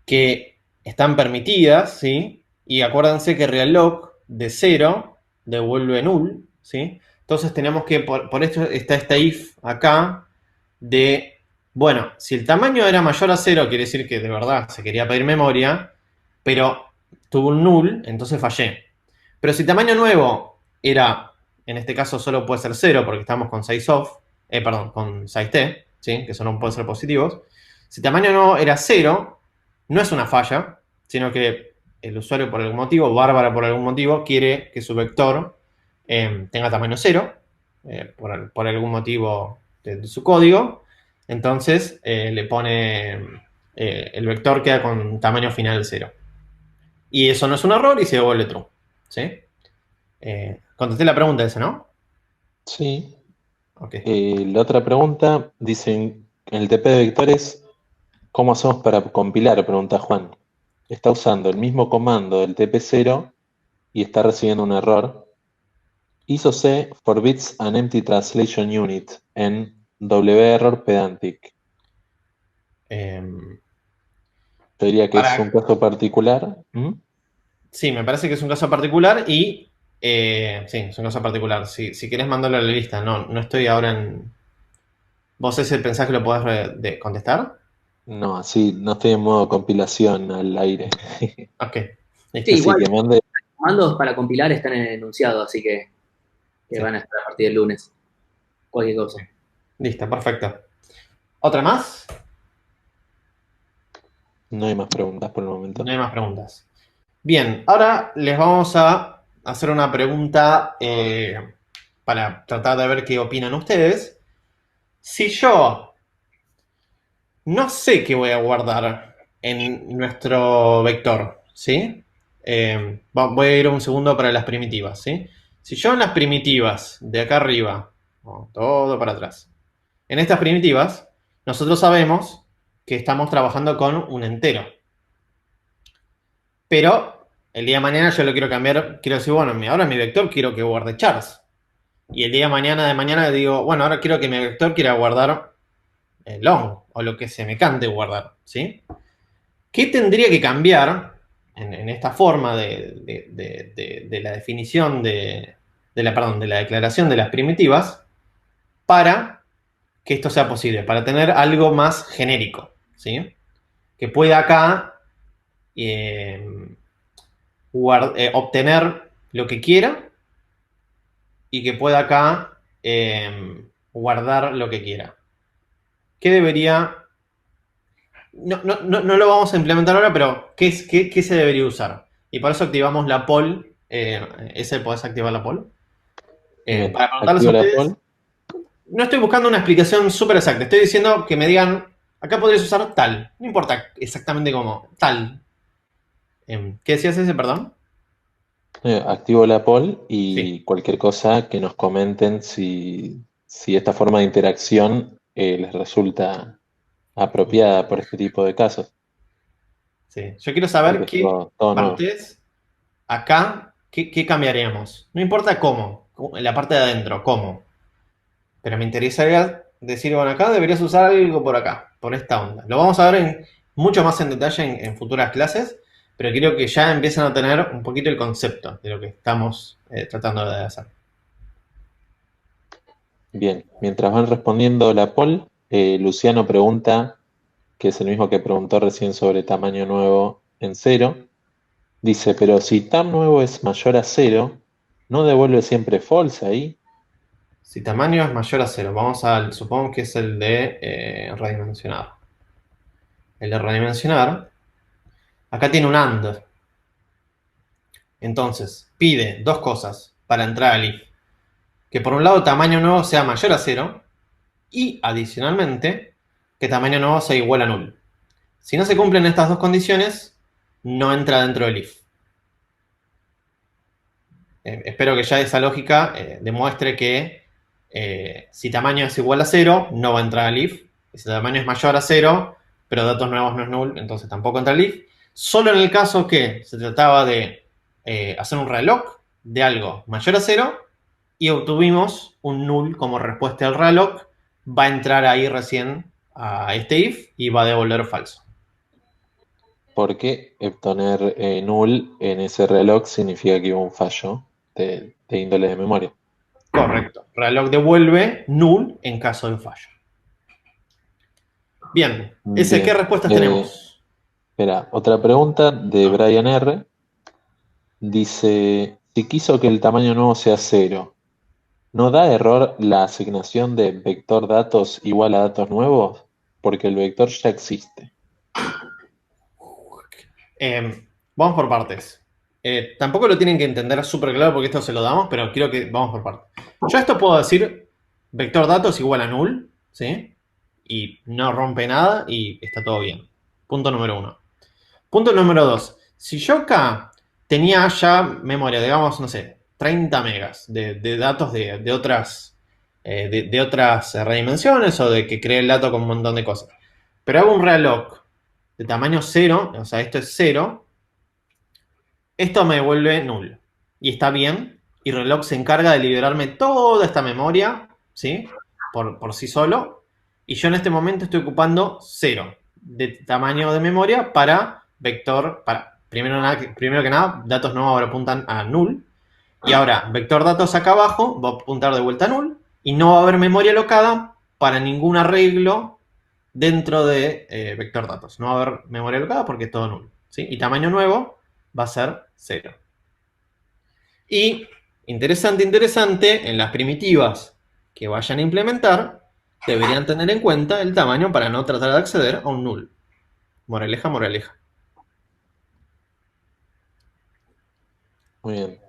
que están permitidas, ¿sí? Y acuérdense que realloc de 0 devuelve null, ¿sí? Entonces tenemos que, por esto está esta if acá de, bueno, si el tamaño era mayor a 0, quiere decir que de verdad se quería pedir memoria, pero tuvo un null, entonces fallé. Pero si tamaño nuevo era, en este caso solo puede ser 0 porque estamos con sizeof, con size-t, ¿sí? Que solo pueden ser positivos. Si tamaño nuevo era 0, no es una falla, sino que el usuario por algún motivo, Bárbara por algún motivo, quiere que su vector tenga tamaño 0, por algún motivo de su código. Entonces le pone, el vector queda con tamaño final 0. Y eso no es un error y se devuelve true, ¿sí? Contesté la pregunta esa, ¿no? Sí. Okay. La otra pregunta, dicen, en el TP de vectores, ¿cómo hacemos para compilar? Pregunta Juan. Está usando el mismo comando del TP0 y está recibiendo un error, ISO-C forbids an empty translation unit en W-error pedantic. Em, Yo diría que es Para- un caso particular. Sí, me parece que es un caso particular y... sí, es un caso particular. Si querés mandarlo a la lista, no estoy ahora en... ¿Vos ese pensás que lo podés contestar? No, así no estoy en modo compilación al aire. Ok, Sí, listo. Así igual que mande. los comandos para compilar están en el enunciado, así que Sí. van a estar a partir del lunes. Cualquier cosa. Listo, perfecto. ¿Otra más? No hay más preguntas por el momento. No hay más preguntas. Bien, ahora les vamos a hacer una pregunta para tratar de ver qué opinan ustedes. Si yo no sé qué voy a guardar en nuestro vector, ¿sí? Voy a ir un segundo para las primitivas, ¿sí? Si yo en las primitivas de acá arriba, todo para atrás, en estas primitivas, nosotros sabemos que estamos trabajando con un entero. Pero el día de mañana yo lo quiero cambiar, quiero decir, bueno, ahora mi vector quiero que guarde chars. Y el día de mañana digo, bueno, ahora quiero que mi vector quiera guardar long o lo que se me cante guardar, ¿sí? ¿Qué tendría que cambiar en esta forma de la definición de la declaración de las primitivas para que esto sea posible, para tener algo más genérico, ¿sí? Que pueda acá obtener lo que quiera y que pueda acá guardar lo que quiera. ¿Qué debería? No lo vamos a implementar ahora, pero ¿qué se debería usar? Y para eso activamos la poll. ¿Ese podés activar la poll? Bien, Para preguntarles a activo la ustedes. poll. No estoy buscando una explicación súper exacta. Estoy diciendo que me digan, acá podrías usar tal. No importa exactamente cómo. Tal. ¿Qué decías ese, perdón? Activo la poll y Sí. cualquier cosa que nos comenten si esta forma de interacción les resulta apropiada por este tipo de casos. Sí. Yo quiero saber Porque es qué todo nuevo. partes acá, qué cambiaríamos. No importa cómo, en la parte de adentro, cómo. Pero me interesaría decir, bueno, acá deberías usar algo por acá, por esta onda. Lo vamos a ver mucho más en detalle en futuras clases, pero quiero que ya empiecen a tener un poquito el concepto de lo que estamos tratando de hacer. Bien, mientras van respondiendo la poll, Luciano pregunta, que es el mismo que preguntó recién sobre tamaño nuevo en 0. Dice, pero si tam nuevo es mayor a 0, ¿no devuelve siempre false ahí? Si tamaño es mayor a 0, vamos al, supongo que es el de redimensionar. El de redimensionar, acá tiene un AND. Entonces, pide dos cosas para entrar al if. Que por un lado tamaño nuevo sea mayor a 0 y adicionalmente que tamaño nuevo sea igual a null. Si no se cumplen estas dos condiciones, no entra dentro del if. Espero que ya esa lógica demuestre que si tamaño es igual a 0, no va a entrar al if. Y si tamaño es mayor a 0, pero datos nuevos no es null, entonces tampoco entra al if. Solo en el caso que se trataba de hacer un reloj de algo mayor a 0 y obtuvimos un null como respuesta al reloj, va a entrar ahí recién a este if y va a devolver falso. Porque obtener null en ese reloj significa que hubo un fallo de índole de memoria. Correcto. Reloj devuelve null en caso de fallo. Bien. Bien. ¿Qué respuestas tenemos? Espera, otra pregunta de Brian R. Dice, si quiso que el tamaño nuevo sea 0, ¿no da error la asignación de vector datos igual a datos nuevos? Porque el vector ya existe. Vamos por partes. Tampoco lo tienen que entender súper claro porque esto se lo damos, pero quiero que vamos por partes. Yo esto puedo decir vector datos igual a null, ¿sí? Y no rompe nada y está todo bien. Punto número 1. Punto número 2. Si yo acá tenía ya memoria, digamos, no sé, 30 megas de datos de otras redimensiones o de que cree el dato con un montón de cosas, pero hago un reloj de tamaño 0, o sea, esto es 0, esto me devuelve null. y está bien, y reloj se encarga de liberarme toda esta memoria, ¿sí? Por sí solo, y yo en este momento estoy ocupando 0 de tamaño de memoria para vector, primero que nada, datos nuevos ahora apuntan a null, y ahora vector datos acá abajo va a apuntar de vuelta a null, y no va a haber memoria alocada para ningún arreglo dentro de vector datos. No va a haber memoria alocada porque es todo null, ¿sí? Y tamaño nuevo va a ser 0. Y, interesante, en las primitivas que vayan a implementar, deberían tener en cuenta el tamaño para no tratar de acceder a un null. Moraleja, moraleja. Muy bien.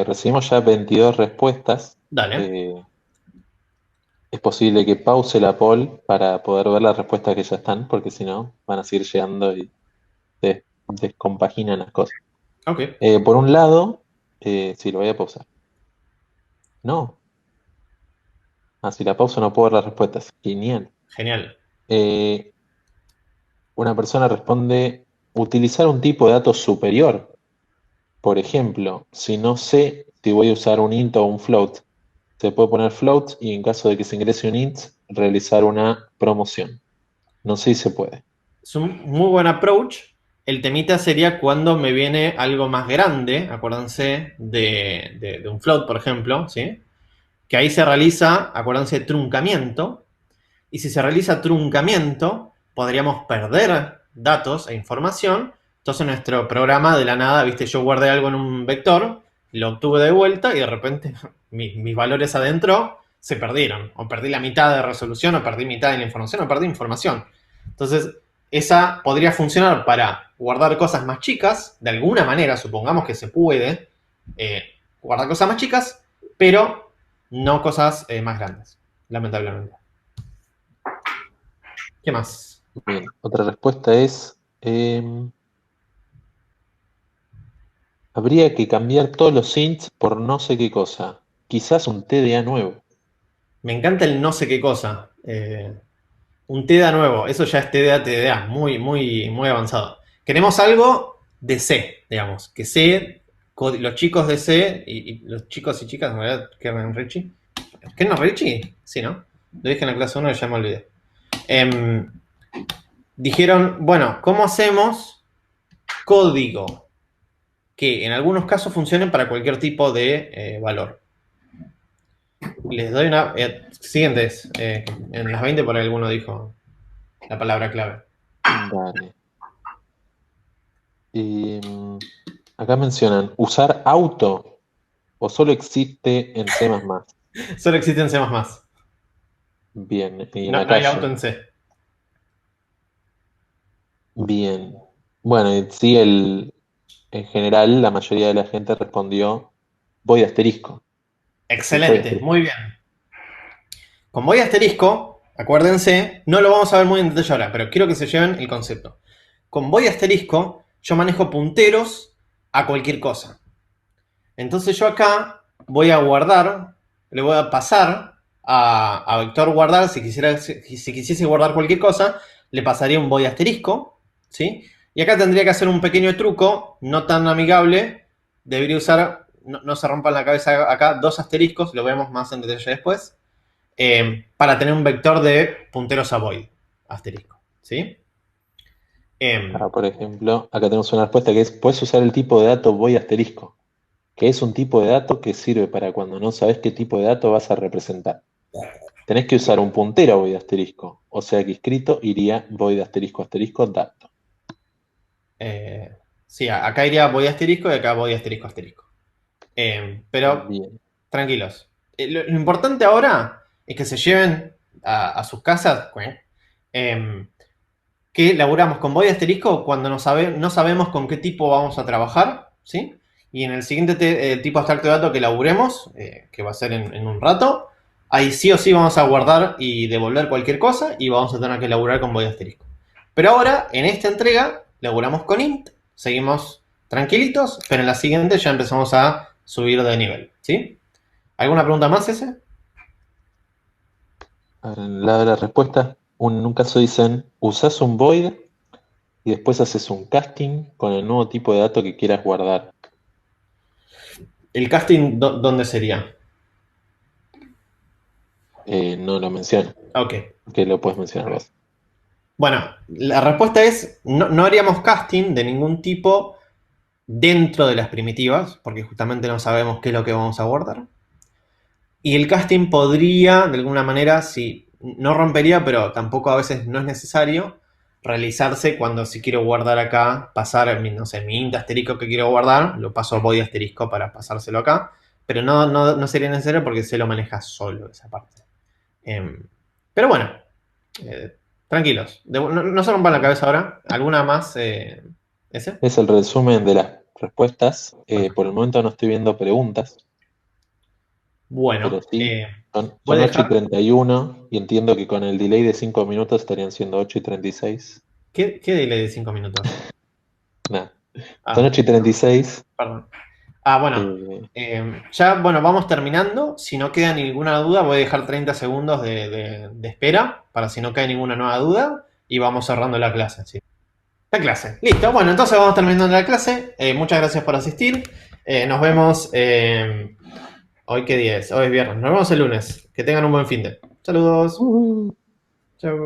Recibimos ya 22 respuestas. Dale. Es posible que pause la poll para poder ver las respuestas que ya están, porque si no, van a seguir llegando y descompaginan las cosas. Ok. Por un lado, sí, lo voy a pausar. No. Si la pausa no puedo ver las respuestas. Genial. Genial. Una persona responde, utilizar un tipo de datos superior. Por ejemplo, si no sé si voy a usar un int o un float, se puede poner float y en caso de que se ingrese un int, realizar una promoción. No sé si se puede. Es un muy buen approach. El temita sería cuando me viene algo más grande, acuérdense de un float, por ejemplo, ¿sí? Que ahí se realiza, acuérdense, truncamiento. Y si se realiza truncamiento, podríamos perder datos e información. Entonces nuestro programa de la nada, viste, yo guardé algo en un vector, lo obtuve de vuelta y de repente mis valores adentro se perdieron. O perdí la mitad de resolución, o perdí mitad de la información, o perdí información. Entonces, esa podría funcionar para guardar cosas más chicas, de alguna manera, supongamos que se puede guardar cosas más chicas, pero no cosas más grandes, lamentablemente. ¿Qué más? Bien, otra respuesta es, habría que cambiar todos los ints por no sé qué cosa. Quizás un TDA nuevo. Me encanta el no sé qué cosa. Un TDA nuevo, eso ya es TDA, muy, muy, muy avanzado. Queremos algo de C, digamos, que C, los chicos de C y los chicos y chicas, en realidad, Kernel Richie. ¿Kernel Richie? Sí, ¿no? Lo dije en la clase 1 y ya me olvidé. Dijeron, bueno, ¿cómo hacemos código que en algunos casos funcione para cualquier tipo de valor? Les doy una... siguientes. En las 20 por ahí alguno dijo la palabra clave. Dale. Acá mencionan, ¿usar auto o solo existe en C++? Solo existe en C++. Bien. Y en No, la no hay calle. auto en C. Bien. Bueno, y sí, en general, la mayoría de la gente respondió voy de asterisco. Excelente, muy bien. Con voy asterisco, acuérdense, no lo vamos a ver muy en detalle ahora, pero quiero que se lleven el concepto. Con voy asterisco, yo manejo punteros a cualquier cosa. Entonces yo acá voy a guardar, le voy a pasar a vector guardar, si quisiese guardar cualquier cosa, le pasaría un voy asterisco, ¿sí? Y acá tendría que hacer un pequeño truco, no tan amigable, debería usar, no se rompan la cabeza acá, 2 asteriscos, lo vemos más en detalle después, para tener un vector de punteros a void, asterisco, ¿sí? Por ejemplo, acá tenemos una respuesta que es, puedes usar el tipo de dato voy asterisco, que es un tipo de dato que sirve para cuando no sabes qué tipo de dato vas a representar. Tenés que usar un puntero a void asterisco, o sea que escrito iría void asterisco asterisco dato. Sí, acá iría voy asterisco y acá voy asterisco asterisco. Pero bien, tranquilos. Lo importante ahora es que se lleven a sus casas que laburamos con void asterisco cuando no sabemos con qué tipo vamos a trabajar, ¿sí? Y en el siguiente tipo abstracto de datos que laburemos, que va a ser en un rato, ahí sí o sí vamos a guardar y devolver cualquier cosa y vamos a tener que laburar con void asterisco. Pero ahora, en esta entrega, laburamos con int, seguimos tranquilitos, pero en la siguiente ya empezamos a subir de nivel, ¿sí? ¿Alguna pregunta más, ese? Ahora, en el lado de la respuesta, en un caso dicen, usás un void y después haces un casting con el nuevo tipo de dato que quieras guardar. ¿El casting dónde sería? No lo menciono. Ok. Que lo puedes mencionar vos. Bueno, la respuesta es, no haríamos casting de ningún tipo dentro de las primitivas, porque justamente no sabemos qué es lo que vamos a guardar. Y el casting podría, de alguna manera, si no rompería, pero tampoco a veces no es necesario, realizarse cuando si quiero guardar acá, pasar, no sé, mi int asterisco que quiero guardar, lo paso a void asterisco para pasárselo acá, pero no sería necesario porque se lo maneja solo esa parte. Pero bueno, tranquilos, no se rompan la cabeza ahora. ¿Alguna más? ¿Ese? Es el resumen de las respuestas. Por el momento no estoy viendo preguntas, Bueno, pero sí. Son voy a 8 y dejar. 31 y entiendo que con el delay de 5 minutos estarían siendo 8 y 36. ¿Qué delay de 5 minutos? Nada. Son Ah, 8 y 36. perdón. Ah, bueno. Ya, bueno, vamos terminando. Si no queda ninguna duda, voy a dejar 30 segundos de espera para si no cae ninguna nueva duda y vamos cerrando la clase. ¿Sí? La clase. Listo. Bueno, entonces vamos terminando la clase. Muchas gracias por asistir. Nos vemos. ¿Hoy qué día es? Hoy es viernes. Nos vemos el lunes. Que tengan un buen fin de. Saludos. Chau.